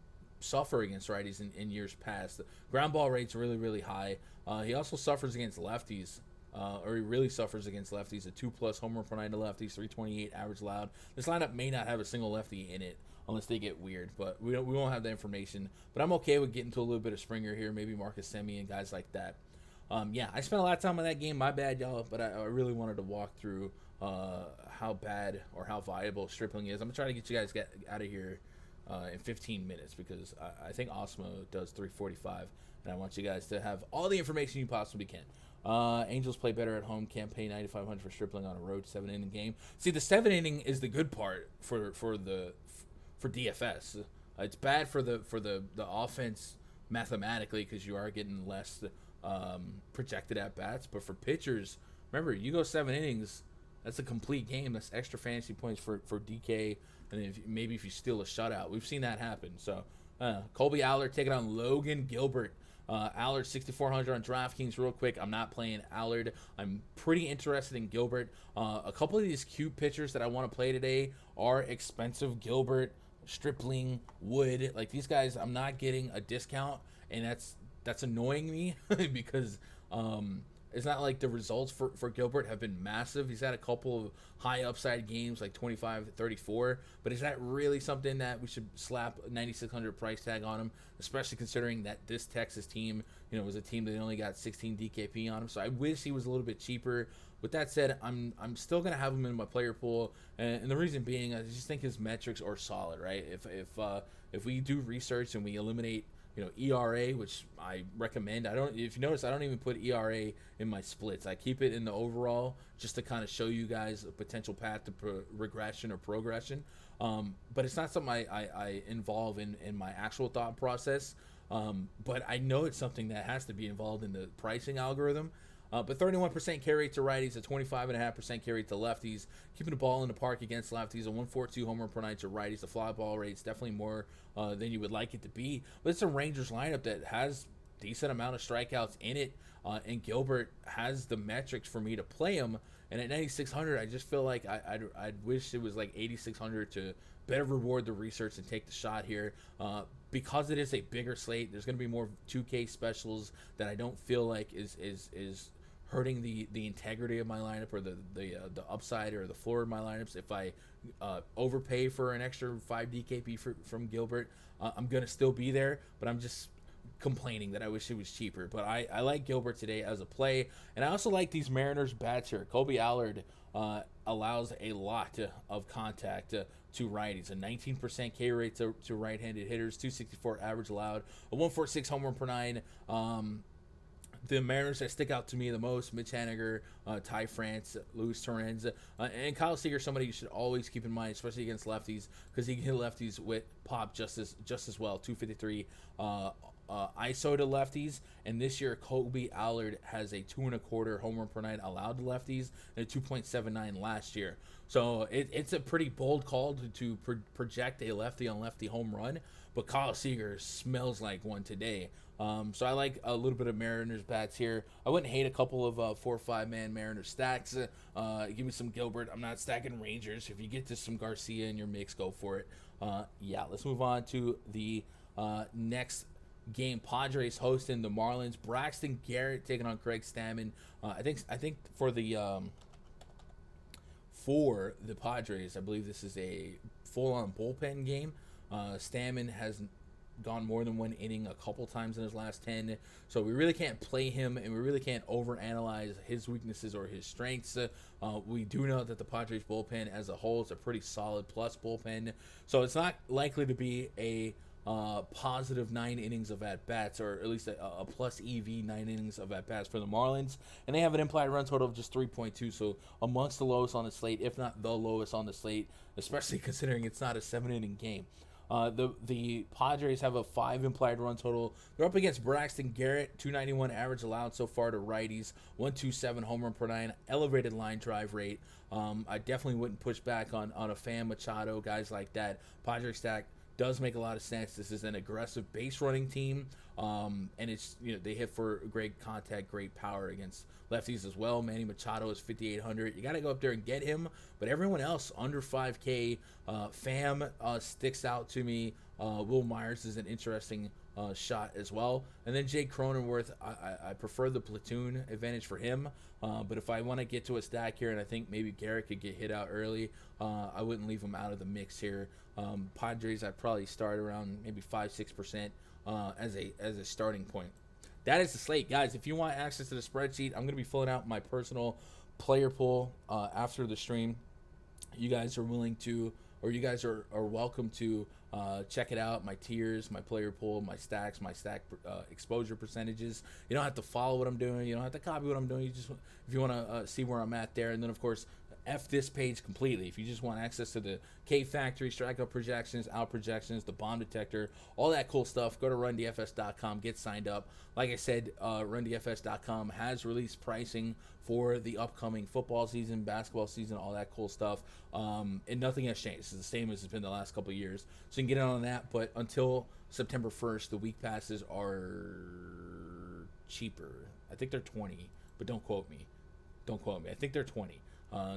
suffer against righties in years past. The ground ball rate's really, really high. He also suffers against lefties. Or he really suffers against lefties. A 2+ home run per night to lefties, 328 average allowed. This lineup may not have a single lefty in it unless they get weird, but we won't have the information. But I'm okay with getting to a little bit of Springer here, maybe Marcus Semien and guys like that. I spent a lot of time on that game. My bad, y'all, but I really wanted to walk through how bad or how viable stripling is. I'm gonna try to get you guys out of here in 15 minutes because I think Osmo does 345, and I want you guys to have all the information you possibly can. Angels play better at home. Can't pay 9,500 for stripling on a road 7-inning game. See, the 7-inning is the good part for DFS. It's bad for the offense mathematically because you are getting less projected at bats. But for pitchers, remember, you go 7 innings, that's a complete game. That's extra fantasy points for DK. And if you steal a shutout, we've seen that happen. So Colby Allard taking on Logan Gilbert. Allard 6,400 on DraftKings. Real quick, I'm not playing Allard. I'm pretty interested in Gilbert. A couple of these cute pitchers that I want to play today are expensive. Gilbert, Stripling, Wood. Like these guys, I'm not getting a discount, and that's annoying me because it's not like the results for Gilbert have been massive. He's had a couple of high upside games, like 25-34. But is that really something that we should slap a 9,600 price tag on him, especially considering that this Texas team, was a team that only got 16 DKP on him? So I wish he was a little bit cheaper. With that said, I'm still gonna have him in my player pool, and the reason being, I just think his metrics are solid, right? If we do research and we eliminate ERA, which I recommend. If you notice, I don't even put ERA in my splits. I keep it in the overall just to kind of show you guys a potential path to regression or progression. But it's not something I involve in my actual thought process. But I know it's something that has to be involved in the pricing algorithm. But 31% carry to righties, a 25.5% carry to lefties, keeping the ball in the park against lefties, a 142 homer per night to righties. The fly ball rate's definitely more than you would like it to be. But it's a Rangers lineup that has decent amount of strikeouts in it, and Gilbert has the metrics for me to play him. And at 9,600, I just feel like I'd wish it was like 8,600 to better reward the research and take the shot here. Because it is a bigger slate, there's going to be more 2K specials that I don't feel like is hurting the integrity of my lineup or the upside or the floor of my lineups. If I overpay for an extra 5 DKP from Gilbert, I'm going to still be there, but I'm just complaining that I wish it was cheaper. But I like Gilbert today as a play, and I also like these Mariners bats here. Kobe Allard allows a lot of contact to righties, a 19% K rate to right-handed hitters, 264 average allowed, a 146 home run per nine. The Mariners that stick out to me the most: Mitch Haniger, Ty France, Luis Torrens, and Kyle Seager. Somebody you should always keep in mind, especially against lefties, because he can hit lefties with pop just as well. 253 ISO to lefties, and this year Kobe Allard has a 2.25 home run per nine allowed to lefties and a 2.79 last year. So it's a pretty bold call to project a lefty on lefty home run, but Kyle Seager smells like one today. So I like a little bit of Mariners bats here. I wouldn't hate a couple of 4 or 5 man Mariners stacks. Give me some Gilbert. I'm not stacking Rangers. If you get to some Garcia in your mix, go for it. Let's move on to the next game. Padres hosting the Marlins. Braxton Garrett taking on Craig Stammen. I think for the Padres, I believe this is a full-on bullpen game. Stammen has gone more than one inning a couple times in his last 10, so we really can't play him, and we really can't overanalyze his weaknesses or his strengths. We do know that the Padres bullpen as a whole is a pretty solid plus bullpen, so it's not likely to be a positive 9 innings of at-bats, or at least a plus EV 9 innings of at-bats for the Marlins, and they have an implied run total of just 3.2, so amongst the lowest on the slate, if not the lowest on the slate, especially considering it's not a 7-inning game. The Padres have a 5 implied run total. They're up against Braxton Garrett, 291 average allowed so far to righties, 127 home run per nine, elevated line drive rate. I definitely wouldn't push back on a Fan Machado, guys like that. Padres stack does make a lot of sense. This is an aggressive base running team, and it's they hit for great contact, great power against lefties as well. Manny Machado is 5,800. You got to go up there and get him, but everyone else under 5K. Fam sticks out to me. Will Myers is an interesting shot as well, and then Jake Cronenworth. I prefer the platoon advantage for him, but if I want to get to a stack here, and I think maybe Garrett could get hit out early, I wouldn't leave him out of the mix here. Padres, I'd probably start around maybe 5-6% as a starting point. That is the slate, guys. If you want access to the spreadsheet, I'm going to be filling out my personal player pool after the stream. You guys are willing to, or you guys are welcome to check it out. My tiers, my player pool, my stacks, my stack exposure percentages. You don't have to follow what I'm doing. You don't have to copy what I'm doing. You just, if you want to see where I'm at there, and then of course, F this page completely. If you just want access to the K Factory, strikeout projections, out projections, the bomb detector, all that cool stuff, go to rundfs.com, get signed up. Like I said, rundfs.com has released pricing for the upcoming football season, basketball season, all that cool stuff. And nothing has changed. It's the same as it's been the last couple of years. So you can get on that, but until September 1st, the week passes are cheaper. I think they're 20, but don't quote me. I think they're 20.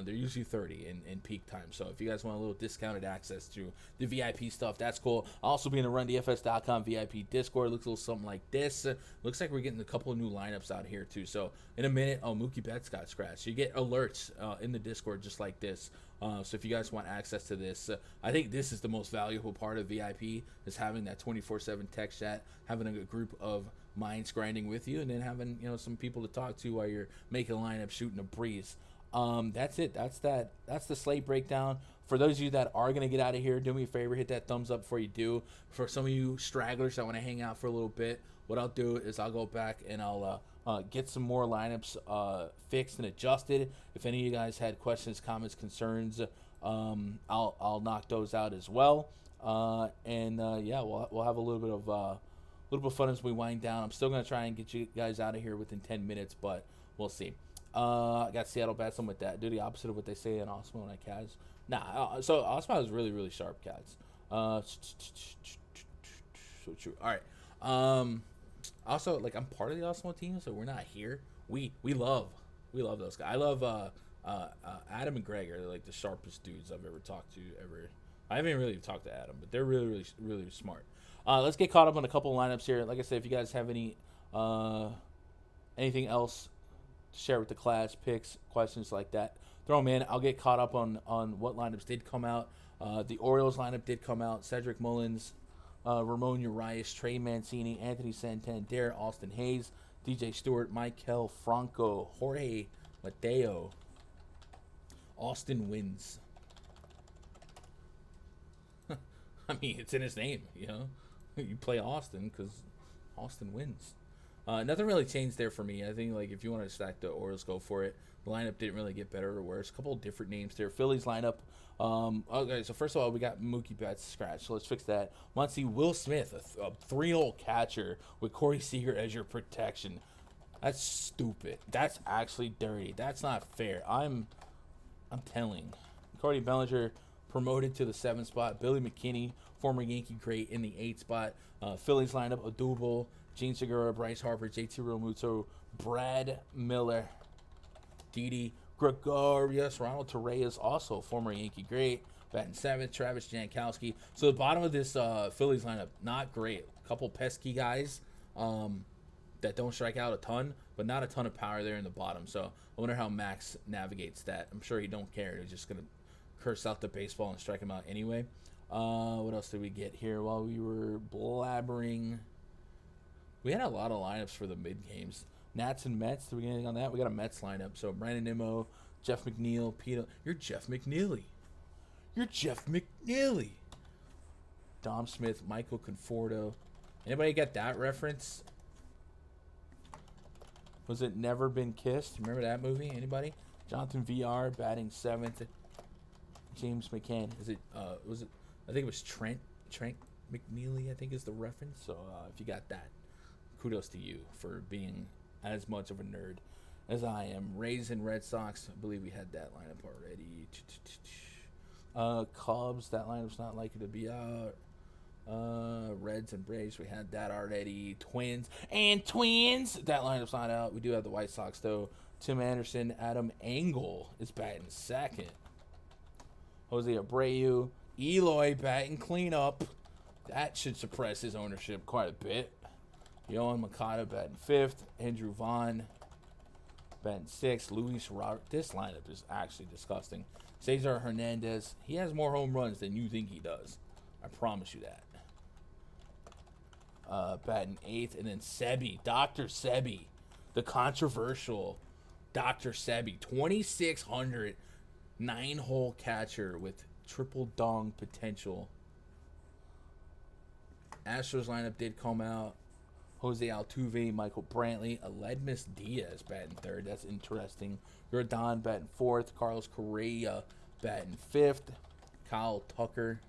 They're usually 30 in peak time. So if you guys want a little discounted access to the VIP stuff, that's cool. I'll also be in the RunDFS.com VIP Discord. It looks a little something like this. Looks like we're getting a couple of new lineups out here too. So in a minute, Mookie Betts got scratched. You get alerts in the Discord just like this. So if you guys want access to this, I think this is the most valuable part of VIP, is having that 24/7 text chat, having a group of minds grinding with you, and then having some people to talk to while you're making a lineup, shooting a breeze. That's it. That's the slate breakdown. For those of you that are going to get out of here, do me a favor, hit that thumbs up before you do. For some of you stragglers that want to hang out for a little bit, what I'll do is I'll go back and I'll get some more lineups fixed and adjusted. If any of you guys had questions, comments, concerns, I'll knock those out as well. We'll have a little bit of fun as we wind down. I'm still going to try and get you guys out of here within 10 minutes, but we'll see. I got Seattle bats. I'm with that. Do the opposite of what they say in Osmo and Cavs. Nah, so Osmo is really, really sharp, cats. So true. All right. Also, like, I'm part of the Osmo team, so we're not here. We love those guys. I love Adam and Greg are like the sharpest dudes I've ever talked to ever. I haven't really talked to Adam, but they're really, really, really smart. Let's get caught up on a couple of lineups here. Like I said, if you guys have anything else to share with the class, picks, questions like that, throw them in. I'll get caught up on what lineups did come out. The Orioles lineup did come out. Cedric Mullins, Ramon Urias, Trey Mancini, Anthony Santander, Austin Hayes, DJ Stewart, Maikel Franco, Jorge Mateo, Austin Wins. I mean, it's in his name, you know. You play Austin because Austin wins. Nothing really changed there for me. I think, like, if you want to stack the Orioles, go for it. The lineup didn't really get better or worse. A couple of different names there. Phillies lineup. Okay, so first of all, we got Mookie Betts scratch. So let's fix that. Muncie, Will Smith, a 3-hole catcher with Corey Seager as your protection. That's stupid. That's actually dirty. That's not fair. I'm telling. Cody Bellinger promoted to the 7th spot. Billy McKinney, former Yankee great, in the 8th spot. Phillies lineup: Odubel, Gene Segura, Bryce Harper, JT Realmuto, Brad Miller, Didi Gregorius, Ronald Torreyes, also former Yankee great, batting 7th. Travis Jankowski. So the bottom of this Phillies lineup, not great. A couple pesky guys that don't strike out a ton, but not a ton of power there in the bottom. So I wonder how Max navigates that. I'm sure he don't care. He's just gonna curse out the baseball and strike him out anyway. What else did we get here while we were blabbering? We had a lot of lineups for the mid games. Nats and Mets. Did we get anything on that? We got a Mets lineup. So Brandon Nimmo, Jeff McNeil, Peter. You're Jeff McNeely. You're Jeff McNeely. Dom Smith, Michael Conforto. Anybody get that reference? Was it Never Been Kissed? Remember that movie? Anybody? Jonathan VR batting 7th. James McCann. Is it? Was it? I think it was Trent McNeely, I think is the reference. So if you got that, kudos to you for being as much of a nerd as I am. Rays and Red Sox. I believe we had that lineup already. Cubs. That lineup's not likely to be out. Reds and Braves. We had that already. Twins. That lineup's not out. We do have the White Sox though. Tim Anderson. Adam Engel is batting 2nd. Jose Abreu, Eloy batting cleanup. That should suppress his ownership quite a bit. Yohan Moncada batting 5th. Andrew Vaughn batting 6th. Luis Robert. This lineup is actually disgusting. Cesar Hernandez. He has more home runs than you think he does. I promise you that. Batting 8th. And then Sebi. Dr. Sebi. The controversial Dr. Sebi. 2,600. 9-hole catcher with triple dong potential. Astros lineup did come out. Jose Altuve, Michael Brantley, Aledmus Diaz batting 3rd. That's interesting. Yordan batting 4th. Carlos Correa batting 5th. Kyle Tucker,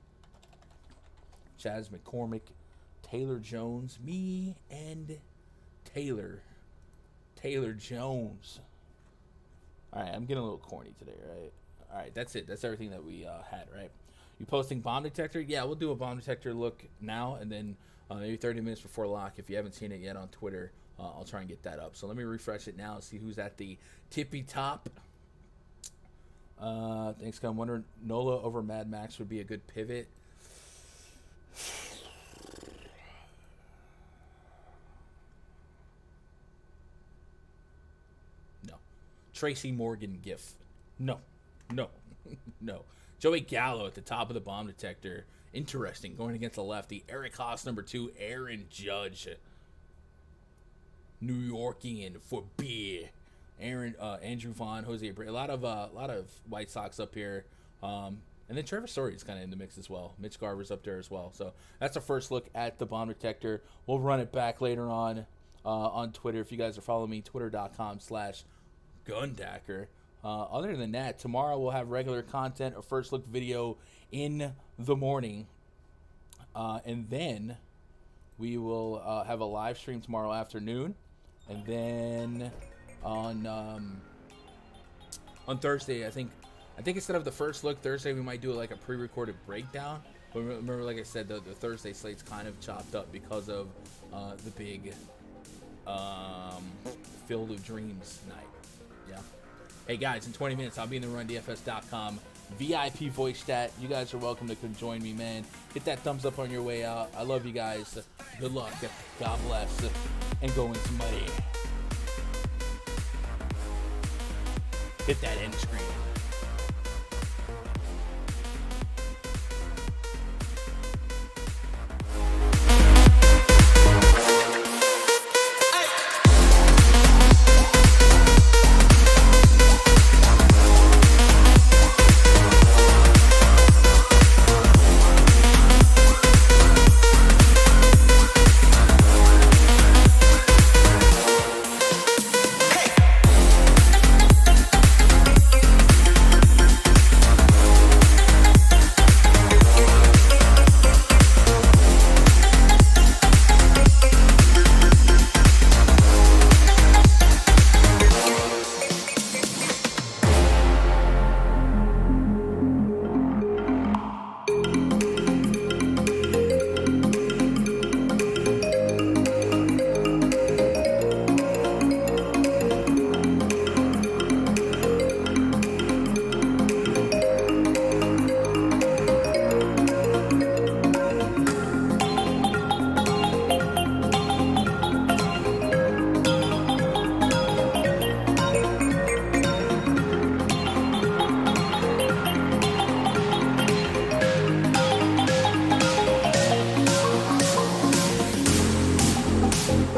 Chaz McCormick, Taylor Jones, me and Taylor Jones. All right, I'm getting a little corny today, right? All right, that's it. That's everything that we had, right? You posting bomb detector? Yeah, we'll do a bomb detector look now, and then maybe 30 minutes before lock. If you haven't seen it yet on Twitter, I'll try and get that up. So let me refresh it now and see who's at the tippy top. Thanks, I'm wondering, Nola over Mad Max would be a good pivot. No. Tracy Morgan gif. No. Joey Gallo at the top of the bomb detector. Interesting. Going against the lefty. Eric Haas, number 2. Aaron Judge. New Yorkian for beer. Andrew Vaughn, Jose Abreu. A lot of White Sox up here. And then Trevor Story is kind of in the mix as well. Mitch Garver's up there as well. So that's a first look at the bomb detector. We'll run it back later on Twitter. If you guys are following me, twitter.com/Gundacker. Other than that, tomorrow we'll have regular content, a first look video in the morning. And then we will have a live stream tomorrow afternoon. And then on Thursday, I think instead of the first look Thursday, we might do like a pre-recorded breakdown. But remember, like I said, the Thursday slate's kind of chopped up because of the big Field of Dreams night. Yeah. Hey guys, in 20 minutes, I'll be in the RunDFS.com VIP voice chat. You guys are welcome to come join me, man. Hit that thumbs up on your way out. I love you guys. Good luck. God bless. And go win some money. Hit that end screen.